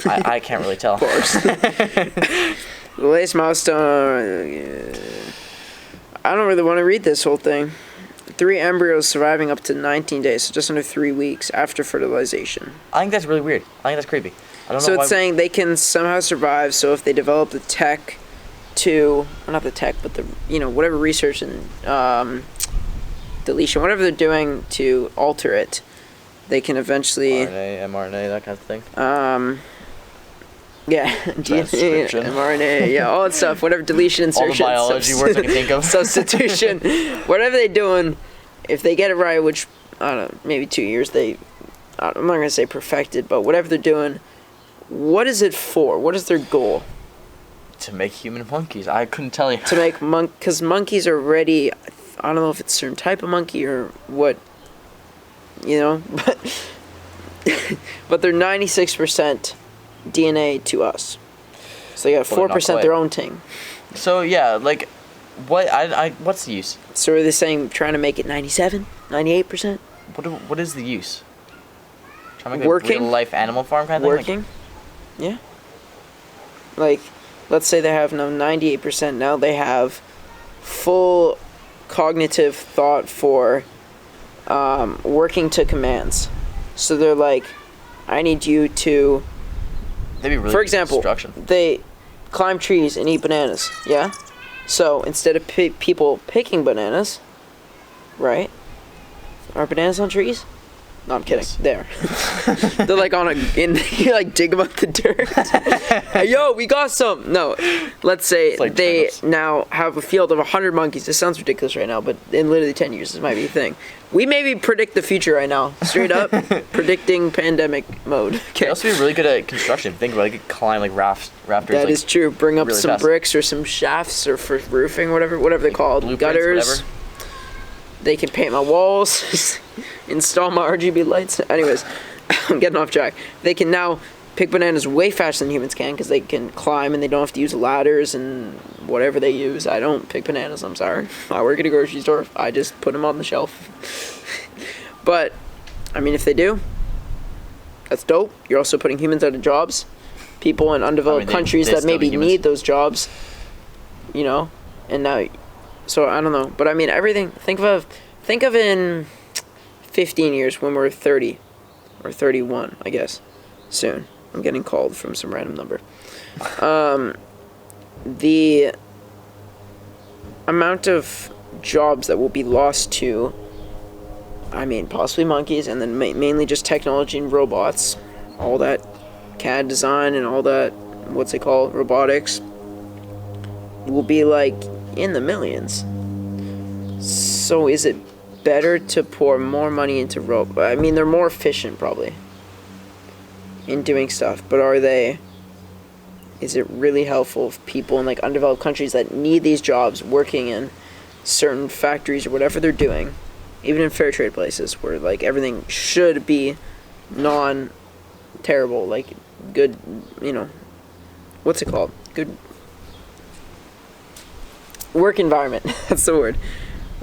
I can't really tell. Of course. The latest milestone... I don't really want to read this whole thing. 3 embryos surviving up to 19 days, so just under 3 weeks after fertilization. I think that's really weird. I think that's creepy. I don't know So why... it's saying they can somehow survive, so if they develop the tech to... Well, not the tech, but the, whatever research and deletion, whatever they're doing to alter it, they can eventually... RNA, mRNA, that kind of thing. Yeah, Transcription. mRNA, yeah, all that stuff, whatever, deletion, insertion, All the biology words I can think of. substitution, whatever they're doing, if they get it right, which, I don't know, maybe 2 years, I'm not going to say perfected, but whatever they're doing, what is it for? What is their goal? To make human monkeys. I couldn't tell you. To make because monkeys are already, I don't know if it's a certain type of monkey or what, but they're 96% DNA to us. So they got 4% their own thing. So yeah, like, what's the use? So are they saying trying to make it 97, 98%? What is the use? Trying to make Working? a real life animal farm kind of thing? Working? Yeah. Like, let's say they have now 98%. Now they have full cognitive thought for working to commands. So they're like, I need you to... That'd be really For good example, instruction. they climb trees and eat bananas, yeah? So instead of people picking bananas, right? Are bananas on trees? No, I'm kidding. Yes. There. They're like you like dig them up the dirt. Hey, yo, we got some. No, let's say like they turnips. now have a field of 100 monkeys. This sounds ridiculous right now, but in literally 10 years, this might be a thing. We maybe predict the future right now. Straight up, predicting pandemic mode. They Okay. also be really good at construction. Think about it, they could climb like rafters. That is true. Bring up really some fast. bricks or some shafts or for roofing, whatever they're called. blueprints, Gutters. whatever. They can paint my walls, install my RGB lights. Anyways, I'm getting off track. They can now pick bananas way faster than humans can because they can climb and they don't have to use ladders and whatever they use. I don't pick bananas, I'm sorry. I work at a grocery store. I just put them on the shelf. But, I mean, if they do, that's dope. You're also putting humans out of jobs. People in undeveloped countries that maybe need those jobs, you know, and now, so I don't know. But I mean, everything, think of in 15 years when we're 30 or 31, I guess, soon. I'm getting called from some random number. The amount of jobs that will be lost to, I mean, possibly monkeys, and then mainly just technology and robots, all that CAD design and all that, what's it called, robotics, will be like in the millions. So is it better to pour more money into robots? I mean, they're more efficient probably in doing stuff, but is it really helpful if people in like undeveloped countries that need these jobs working in certain factories or whatever they're doing, even in fair trade places where like everything should be non-terrible, like good, you know, what's it called? Good work environment. That's the word.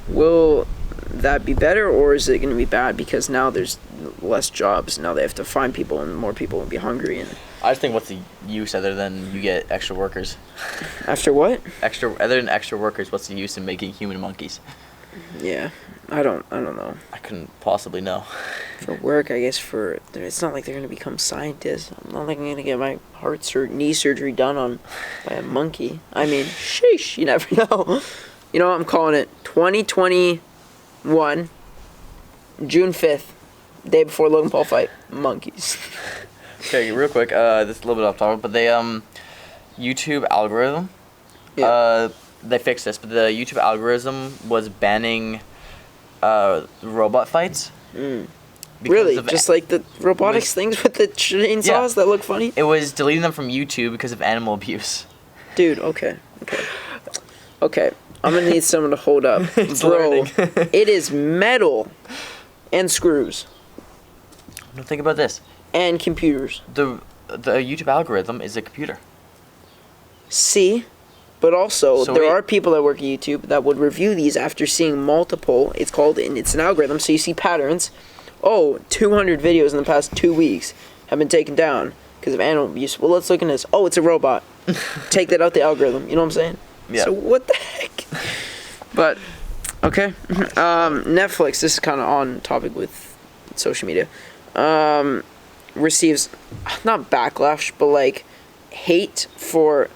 Will that be better, or is it going to be bad because now there's less jobs? Now they have to find people, and more people will be hungry. And I just think, what's the use other than you get extra workers? After what? Other than extra workers, what's the use in making human monkeys? Yeah, I don't know. I couldn't possibly know. For work, I guess it's not like they're going to become scientists. I'm not like I'm going to get my knee surgery done by a monkey. I mean, sheesh, you never know. You know what, I'm calling it 2021, June 5th, day before Logan Paul fight, monkeys. Okay, real quick, this is a little bit off topic, but they, YouTube algorithm, they fixed this, but the YouTube algorithm was banning, robot fights. Really? Just like the robotics things with the chainsaws that look funny? It was deleting them from YouTube because of animal abuse. Dude, okay. I'm gonna need someone to hold up. Bro, it is metal and screws. No, think about this. And computers. The YouTube algorithm is a computer. See? But also, there are people that work at YouTube that would review these after seeing multiple, it's an algorithm, so you see patterns. 200 videos in the past 2 weeks have been taken down because of animal abuse. Well, let's look at this. It's a robot. Take that out the algorithm. You know what I'm saying? Yeah. So what the heck? But, okay. Netflix, this is kind of on topic with social media, receives, not backlash, but like hate for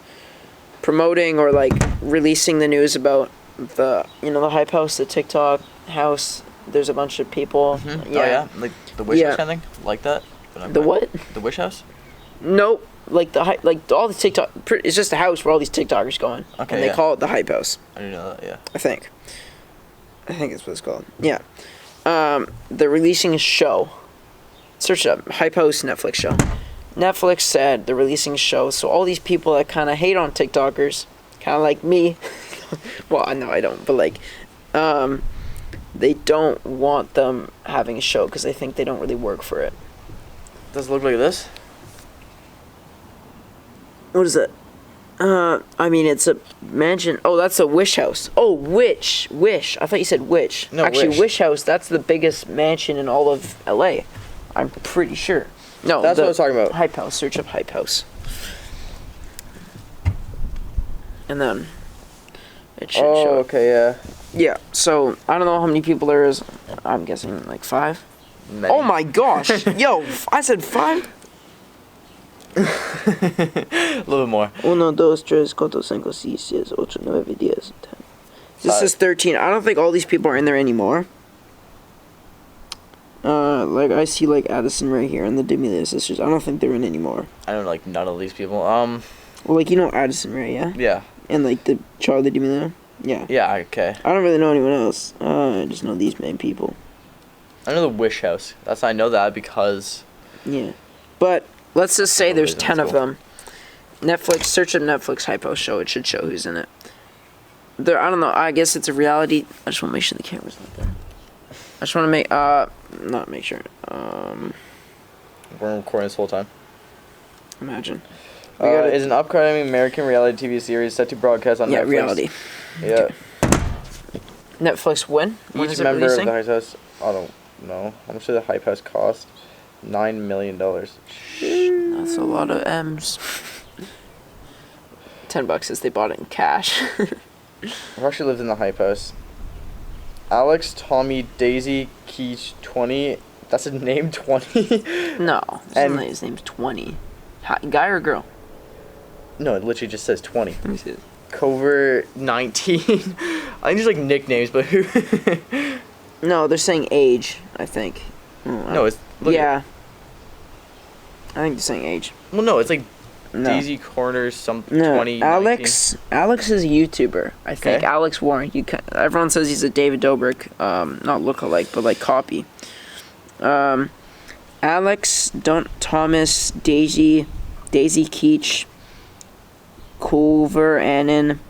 promoting or like releasing the news about the Hype House, the TikTok house. There's a bunch of people. Mm-hmm. Yeah. Oh, yeah? Like the Wish House kind of thing? Like that? The what? The Wish House? Nope. Like all the TikTok, it's just a house where all these TikTokers go in. Okay, and they call it the Hype House. I didn't know that, yeah. I think that's what it's called. Yeah. They're releasing a show. Search it up. Hype House Netflix show. Netflix said they're releasing a show, so all these people that kind of hate on TikTokers, kind of like me. Well, no, I don't, but like, they don't want them having a show because they think they don't really work for it. Does it look like this? What is it? I mean, it's a mansion. Oh, that's a Wish House. Oh, Wish. I thought you said Witch. No, actually, Wish House, that's the biggest mansion in all of LA. I'm pretty sure. No, that's what I was talking about. Hype House. Search up Hype House. And then it should show. Oh, okay, yeah. Yeah, so I don't know how many people there is. I'm guessing like 5. Many. Oh my gosh. Yo, I said 5? A little bit more. 1, 2, 3, 4, 5, 6, 7, 8, 9, 10. This is 13. I don't think all these people are in there anymore. Like I see like Addison right here and the D'Amelio sisters. I don't think they're in anymore. I don't like none of these people. Well, like Addison, right? Yeah. Yeah. And like the Charlie D'Amelio. Yeah. Yeah. Okay. I don't really know anyone else. I just know these main people. I know the Wish House. I know that because. Yeah, but let's just say there's 10 of them. Netflix, search up Netflix Hype House show. It should show who's in it. I don't know. I guess it's a reality. I just want to make sure the camera's not there. I just want to not make sure. We're recording this whole time. Imagine. Is an upcoming American reality TV series set to broadcast on Netflix. Reality. Yeah. Okay. Netflix when? When Each is it member releasing? of the Hype House, I don't know. How much did the Hype House cost? $9 million. That's a lot of M's. $10 is they bought it in cash. Who actually lives in the Hype House? Alex, Tommy, Daisy, Keach, 20. That's a name, 20? No, his name's 20. Guy or girl? No, it literally just says 20. Let me see it. Cover, 19. I think these like nicknames, but who? No, they're saying age, I think. No, it's... Yeah. I think they're saying age. Well, no, it's like No. Daisy Corner, some No, 20, Alex is a YouTuber, I think. Okay. Alex Warren. Everyone says he's a David Dobrik, not lookalike, but like copy. Alex, Thomas, Daisy Keach, Culver, Annan.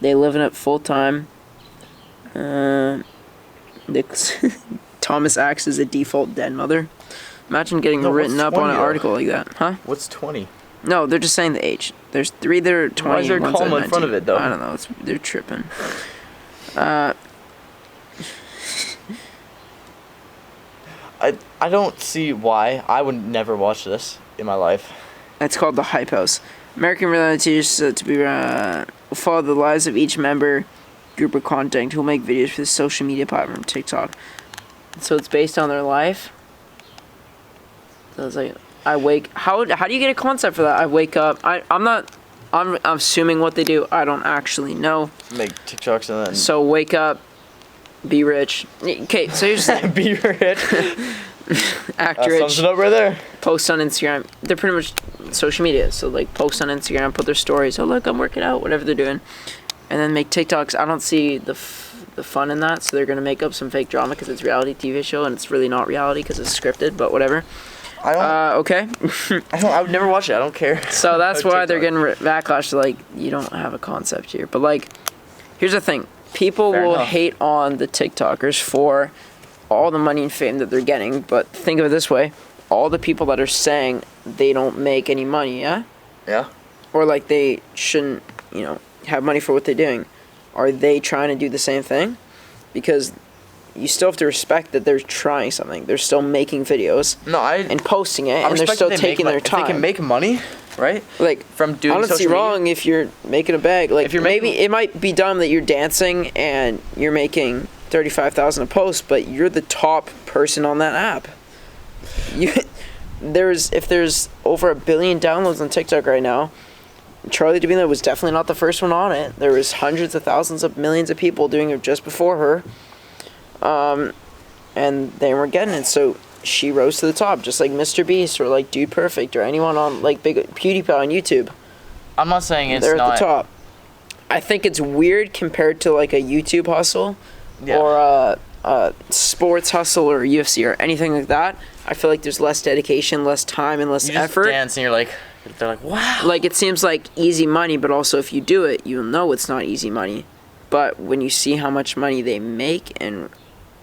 They live in it full time. Thomas acts as a default dead mother. Imagine getting written up on an article like that, huh? What's 20? No, they're just saying the age. There's 3 that are 20. Why is there a one's comma at in front of it, though? I don't know. They're tripping. I don't see why. I would never watch this in my life. It's called The Hype House. American reality is said to be follow the lives of each member group of content who will make videos for the social media platform TikTok. So it's based on their life. So it's like how do you get a concept for that? I wake up. I'm assuming what they do. I don't actually know. Make TikToks and then... So wake up, be rich. Okay, so here's the thing. Be rich. Act That rich. sums it up right there. Post on Instagram. They're pretty much social media. So like post on Instagram, put their stories. Oh look, I'm working out. Whatever they're doing, and then make TikToks. I don't see the fun in that. So they're gonna make up some fake drama because it's a reality TV show and it's really not reality because it's scripted. But whatever. I don't. Okay. I would never watch it. I don't care. So that's why they're TikTok. getting backlash. Like you don't have a concept here. But like, here's the thing. People Fair will enough. hate on the TikTokers for all the money and fame that they're getting, but think of it this way: all the people that are saying they don't make any money, yeah, Yeah. or like they shouldn't, have money for what they're doing, are they trying to do the same thing? Because you still have to respect that they're trying something. They're still making videos No, and posting it, I and they're respect still that they taking make their If time. they can make money, right? Like From doing I don't see social media. wrong if you're making a bag. Like If you're maybe making- it might be dumb that you're dancing and you're making 35,000 a post, but you're the top person on that app. If there's over 1 billion downloads on TikTok right now, Charlie D'Amelio was definitely not the first one on it. There was hundreds of thousands of millions of people doing it just before her, and they were getting it. So she rose to the top, just like Mr. Beast or like Dude Perfect or anyone on like big PewDiePie on YouTube. I'm not saying it's They're not. at the top. I think it's weird compared to like a YouTube hustle Yeah. or a sports hustle or UFC or anything like that. I feel like there's less dedication, less time, and less You just effort. dance and they're like, wow. Like it seems like easy money, but also if you do it, you'll know it's not easy money. But when you see how much money they make and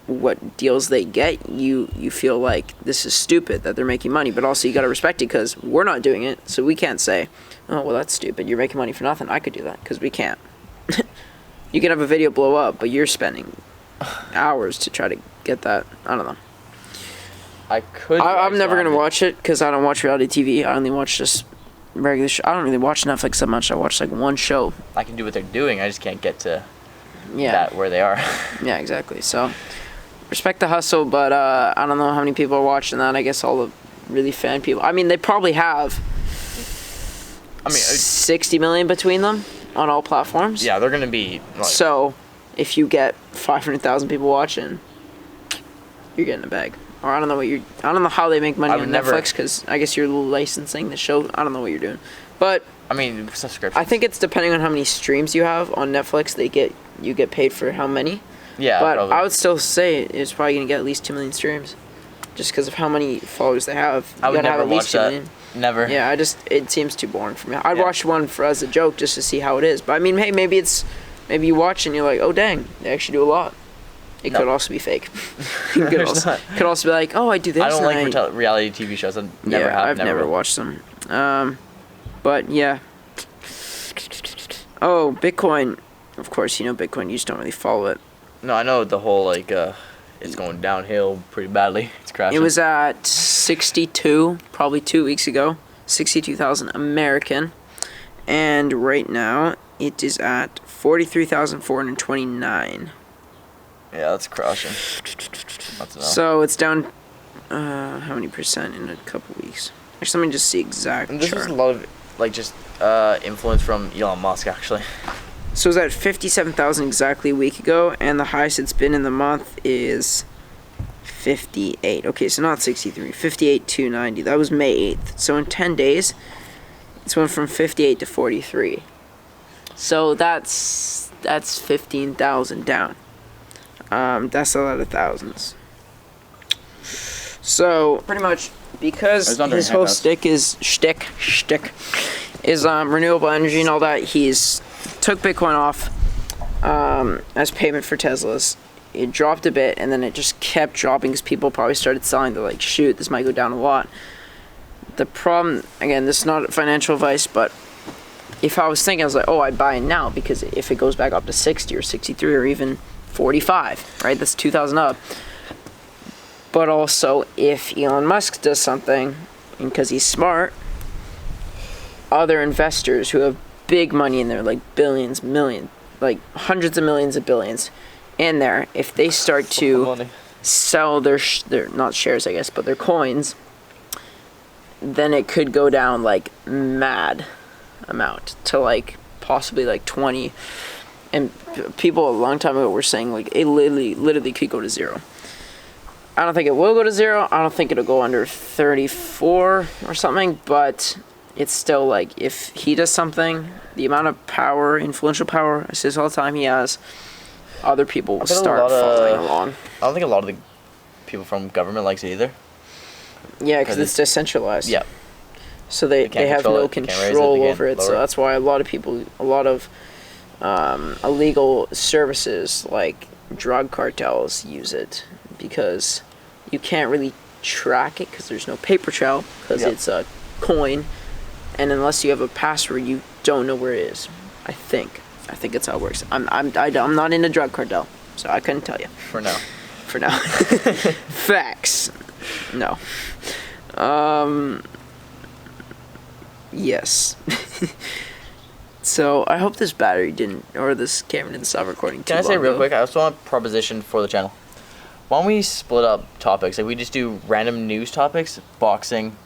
what deals they get, you feel like this is stupid that they're making money. But also you gotta respect it because we're not doing it, so we can't say, oh well, that's stupid. You're making money for nothing. I could do that because we can't. You can have a video blow up, but you're spending hours to try to get that. I don't know. I'm never gonna watch it because I don't watch reality TV. I only watch just regular. I don't really watch Netflix that much. I watch like one show. I can do what they're doing. I just can't get to Yeah. that where they are. Yeah, exactly. So, respect the hustle, but I don't know how many people are watching that. I guess all the really fan people. I mean, they probably have. 60 million between them on all platforms. Yeah, they're gonna be. Like, So, if you get 500,000 people watching, you're getting a bag. Or I don't know how they make money on Netflix because I guess you're licensing the show. I don't know what you're doing, but I mean, subscription. I think it's depending on how many streams you have on Netflix. You get paid for how many. Yeah, But probably. I would still say it's probably gonna get at least 2 million streams, just because of how many followers they have. I would gotta have never at least watch 2 that. million. Never. Yeah, it seems too boring for me. I'd Yeah. watch one as a joke just to see how it is. But I mean, hey, maybe you watch and you're like, oh dang, they actually do a lot. It No. could also be fake. It There's not. could also be like, oh, I do this. I don't and like reality TV shows. I never yeah, have. I've never will. watched them. But yeah. Oh, Bitcoin. Of course, you know Bitcoin. You just don't really follow it. No, I know the whole it's going downhill pretty badly. It's crashing. It was at 62, probably 2 weeks ago. 62,000 American. And right now, it is at 43,429. Yeah, that's crashing. That's enough. So it's down, how many percent in a couple weeks? Actually, let me just see exact And this chart. was a lot of influence from Elon Musk actually. So it's at 57,000 exactly a week ago, and the highest it's been in the month is 58. Okay, so not 63, 58,290. That was May 8th. So in 10 days, it's went from 58 to 43. So that's 15,000 down. That's a lot of thousands. So pretty much because his whole shtick is renewable energy and all that, he's took Bitcoin off as payment for Teslas. It dropped a bit, and then it just kept dropping because people probably started selling. They're like, shoot, this might go down a lot. The problem, again, this is not financial advice, but if I was thinking, I was like, oh, I'd buy it now, because if it goes back up to 60 or 63 or even 45, right, that's 2,000 up. But also, if Elon Musk does something, and because he's smart, other investors who have big money in there, like billions, millions, like hundreds of millions of billions in there, if they start to sell their not shares, I guess, but their coins, then it could go down like mad amount to like possibly like 20. And people a long time ago were saying like it literally could go to zero. I don't think it will go to zero. I don't think it'll go under 34 or something, but it's still like if he does something, the amount of power, influential power, I say this all the time, he has, other people will start following along. I don't think a lot of the people from government likes it either. Yeah, because it's decentralized. Yeah. So they have no control over it. So that's why a lot of illegal services like drug cartels use it, because you can't really track it because there's no paper trail, because it's a coin, and unless you have a password, you don't know where it is. I think that's how it works. I'm not in a drug cartel, so I couldn't tell you. For now. Facts. No. Yes. So I hope this battery this camera didn't stop recording too long. Can I say real quick? I also want a proposition for the channel. Why don't we split up topics? Like we just do random news topics, boxing,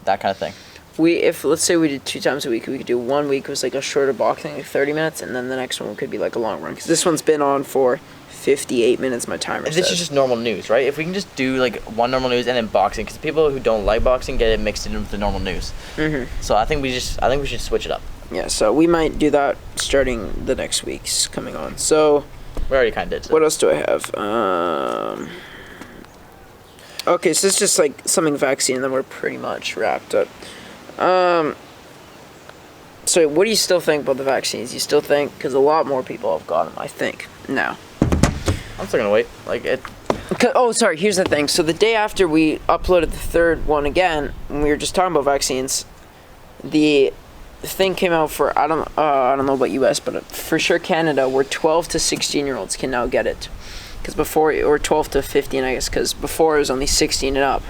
that kind of thing. Let's say we did 2 times a week, we could do 1 week was like a shorter boxing, like 30 minutes, and then the next one could be like a long run. Because this one's been on for 58 minutes, my timer says. This is just normal news, right? If we can just do like one normal news and then boxing, because people who don't like boxing get it mixed in with the normal news. Mm-hmm. So I think we should switch it up. Yeah, so we might do that starting the next week's coming on. So we already kind of did. So. What else do I have? Okay, so it's just like something vaccine, and then we're pretty much wrapped up. So what do you still think about the vaccines? You still think, because a lot more people have got them, I think, now. I'm still gonna wait. Like it. Oh, sorry. Here's the thing. So the day after we uploaded the third one again, when we were just talking about vaccines, the thing came out for I don't know about US, but for sure Canada, where 12 to 16-year-olds can now get it, because before, or 12 to 15, I guess, because before it was only 16 and up.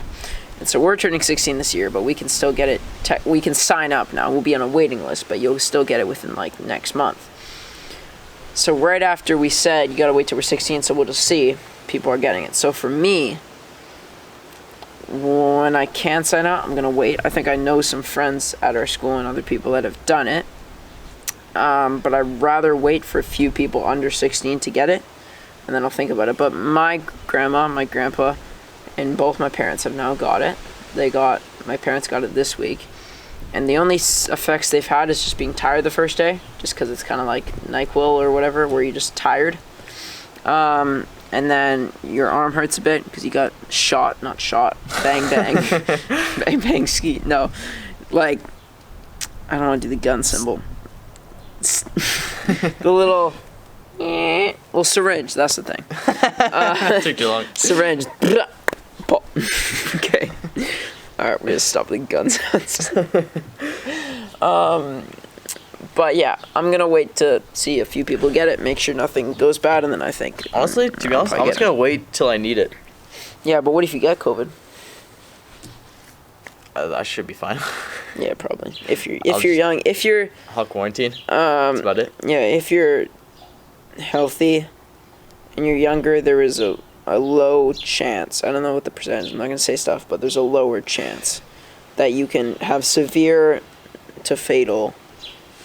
And so we're turning 16 this year, but we can still get it. We can sign up now. We'll be on a waiting list, but you'll still get it within like next month. So right after we said you gotta wait till we're 16, so we'll just see, people are getting it. So for me, when I can sign up, I'm gonna wait. I think I know some friends at our school and other people that have done it, but I'd rather wait for a few people under 16 to get it, and then I'll think about it. But my grandma, my grandpa, and both my parents have now got it. My parents got it this week, and the only effects they've had is just being tired the first day, just because it's kind of like NyQuil or whatever, where you're just tired. And then your arm hurts a bit because you got not shot, bang bang, bang bang skeet. No, like, I don't want to do the gun symbol. The little Well, syringe. That's the thing. Took too long. Syringe. Pop. Okay. All right, we're gonna stop the gun sounds. But yeah, I'm gonna wait to see a few people get it, make sure nothing goes bad, and then I think. Honestly, to be honest, I'm just gonna wait till I need it. Yeah, but what if you get COVID? I should be fine. Yeah, probably. If you're young, if you're. I'll quarantine. That's about it. Yeah, if you're healthy and you're younger, there is a low chance. I don't know what the percentage. I'm not gonna say stuff, but there's a lower chance that you can have severe to fatal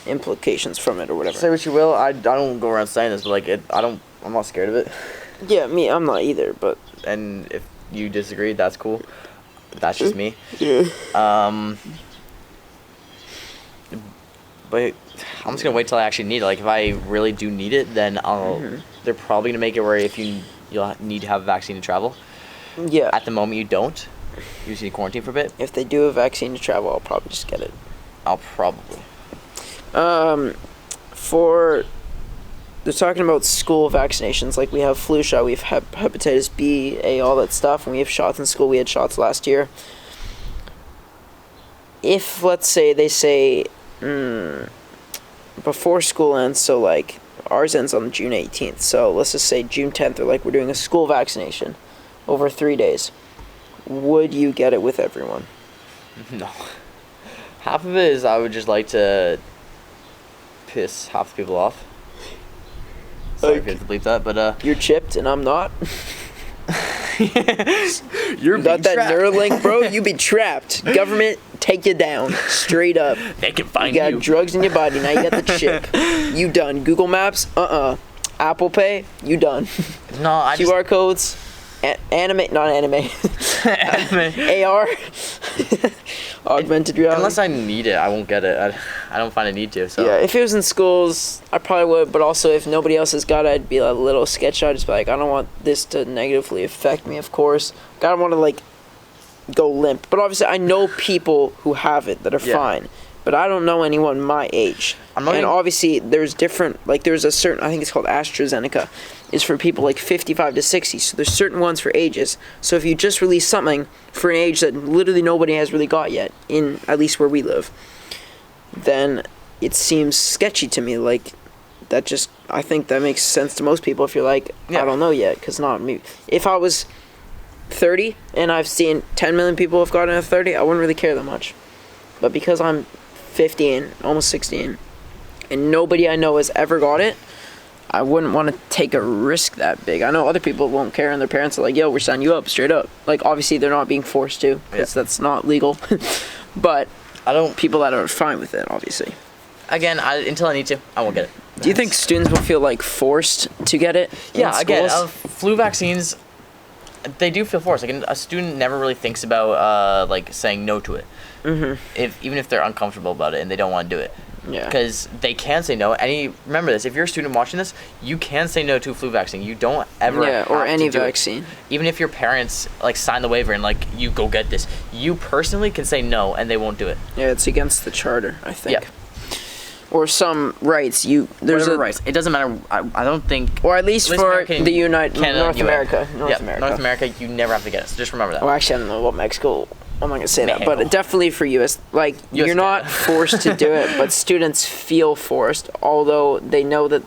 implications from it or whatever. Say what you will, I don't go around saying this, but like I'm not scared of it. Yeah, I'm not either, but. And if you disagree, that's cool. That's just me. Yeah. But I'm just gonna wait till I actually need it. Like if I really do need it, then they're probably gonna make it where if you'll need to have a vaccine to travel. Yeah. At the moment you don't. You just need to quarantine for a bit. If they do a vaccine to travel, I'll probably just get it. I'll probably. They're talking about school vaccinations. Like we have flu shot, we have hepatitis B, A, all that stuff, and we have shots in school. We had shots last year. If, let's say, they say before school ends, so like ours ends on June 18th, so let's just say June 10th, they're like, we're doing a school vaccination over 3 days. Would you get it with everyone? No. Half of it is I would just like to piss half the people off. Sorry if you have to bleep that, but You're chipped and I'm not. You're you got that Neuralink, bro? You be trapped. Government take you down straight up. They can find you. Got drugs in your body. Now you got the chip. You done. Google Maps? Apple Pay? You done. No, I QR codes? Anime? Not anime. AR? Augmented reality. Unless I need it, I won't get it. I don't find a need to. So yeah, if it was in schools, I probably would. But also, if nobody else has got it, I'd be a little sketched out. Just be like, I don't want this to negatively affect me. Of course, I don't want to like go limp. But obviously, I know people who have it that are fine. But I don't know anyone my age. Obviously, there's different. Like, there's a certain. I think it's called AstraZeneca. Is for people like 55 to 60. So there's certain ones for ages. So if you just release something for an age that literally nobody has really got yet, in at least where we live, then it seems sketchy to me. Like, that just, I think that makes sense to most people if you're like, I don't know yet, because not me. If I was 30 and I've seen 10 million people have gotten it at 30, I wouldn't really care that much. But because I'm 15, almost 16, and nobody I know has ever got it, I wouldn't want to take a risk that big. I know other people won't care, and their parents are like, yo, we're signing you up, straight up. Like, obviously, they're not being forced to, because that's not legal. But people that are fine with it, obviously. Again, until I need to, I won't get it. Do you think students will feel, like, forced to get it in schools? Flu vaccines, they do feel forced. Like, a student never really thinks about, like, saying no to it. Even if they're uncomfortable about it and they don't want to do it. Yeah. Because they can say no. Remember this, if you're a student watching this, you can say no to a flu vaccine. You don't ever have or any to do vaccine. Even if your parents like sign the waiver and like you go get this, you personally can say no and they won't do it. Yeah, it's against the charter, I think. Yeah. Or some rights. There's rights. It doesn't matter. I don't think. Or at least for the North America. North America, you never have to get it. So just remember that. Well, actually, I don't know about Mexico. I'm not gonna say that, but definitely for US, like you're not forced to do it, but students feel forced, although they know that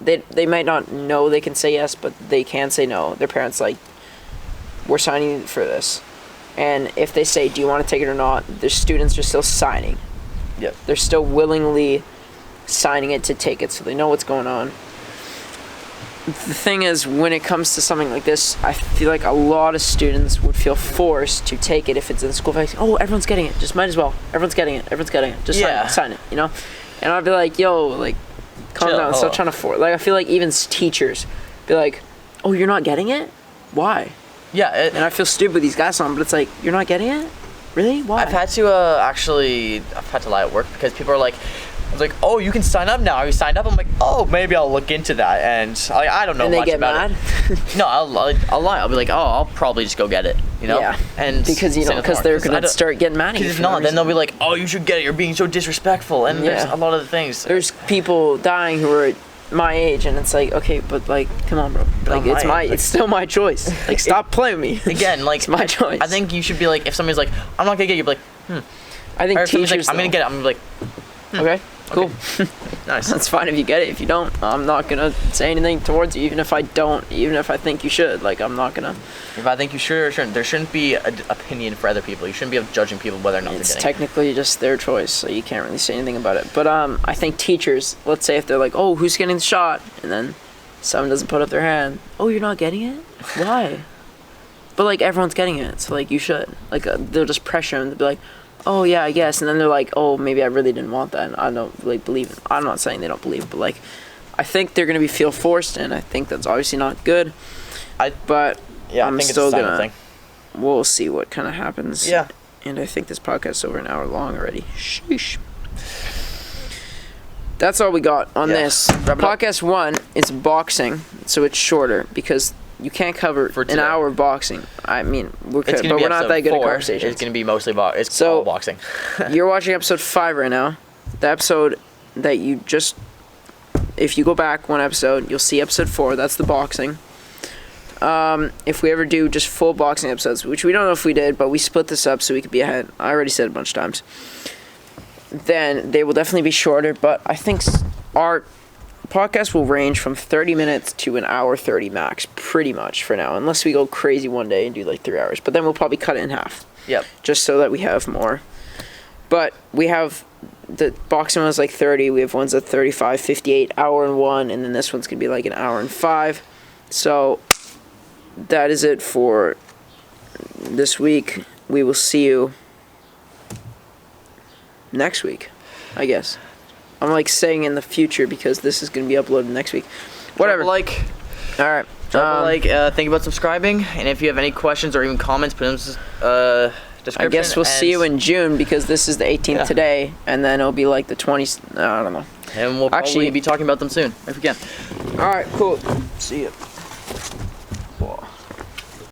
they might not know they can say yes, but they can say no. Their parents like, we're signing you for this, and if they say, do you want to take it or not, the students are still signing. Yep. They're still willingly signing it to take it, so they know what's going on. The thing is, when it comes to something like this, I feel like a lot of students would feel forced to take it if it's in school vaccine. Oh, everyone's getting it. Just might as well. Everyone's getting it. Just sign it, you know? And I'd be like, yo, like, calm down. Stop trying to force. Like, I feel like even teachers be like, oh, you're not getting it? Why? Yeah. And I feel stupid with these guys on, but it's like, you're not getting it? Really? Why? I've had to lie at work because people are like, I was like, oh, you can sign up now. Are you signed up? I'm like, oh, maybe I'll look into that. And I don't know much about it. No, I'll lie. I'll be like, oh, I'll probably just go get it. You know? Yeah. And because they're gonna start getting mad at you. Because if not, then they'll be like, oh, you should get it. You're being so disrespectful. And there's a lot of things. There's people dying who are my age, and it's like, okay, but like, come on, bro. Like, it's still my choice. Like, stop playing with me. Again, like, it's my choice. I think you should be like, if somebody's like, I'm not gonna get you, be like, I think or if somebody's teachers. like, I'm gonna get it. I'm gonna be like, okay, cool. nice. That's fine if you get it. If you don't, I'm not gonna say anything towards you. Even if I don't, even if I think you should, like, I'm not gonna. If I think you should or shouldn't, there shouldn't be an opinion for other people. You shouldn't be judging people whether or not It's they're getting technically just their choice, so you can't really say anything about it. But I think teachers, let's say if they're like, oh, who's getting the shot, and then someone doesn't put up their hand. Oh, you're not getting it? Why? But like everyone's getting it, so like you should. Like they'll just pressure them to be like, oh yeah, I guess, and then they're like, oh, maybe I really didn't want that, and I don't really believe it. I'm not saying they don't believe it, but like, I think they're gonna feel forced, and I think that's obviously not good. But yeah, I'm I think still it's a gonna. thing. We'll see what kind of happens. Yeah. And I think this podcast is over an hour long already. Sheesh. That's all we got on this. Podcast 1 is boxing, so it's shorter because you can't cover an hour of boxing. I mean, we're not that good at conversations. It's going to be mostly all boxing. You're watching episode 5 right now. The episode that you just... If you go back one episode, you'll see episode 4. That's the boxing. If we ever do just full boxing episodes, which we don't know if we did, but we split this up so we could be ahead. I already said it a bunch of times. Then they will definitely be shorter, but I think our podcast will range from 30 minutes to an hour 30 max, pretty much for now, unless we go crazy one day and do like 3 hours. But then we'll probably cut it in half. Yep. Just so that we have more. But we have the boxing one's like 30. We have ones at 35, 58, hour and 1, and then this one's gonna be like an hour and 5. So that is it for this week. We will see you next week, I guess. I'm like saying in the future because this is going to be uploaded next week. Whatever. Like. All right. Drop a like. Think about subscribing. And if you have any questions or even comments, put them in description. I guess we'll see you in June because this is the 18th today. And then it'll be like the 20th. I don't know. And we'll probably be talking about them soon if we can. All right. Cool. See you.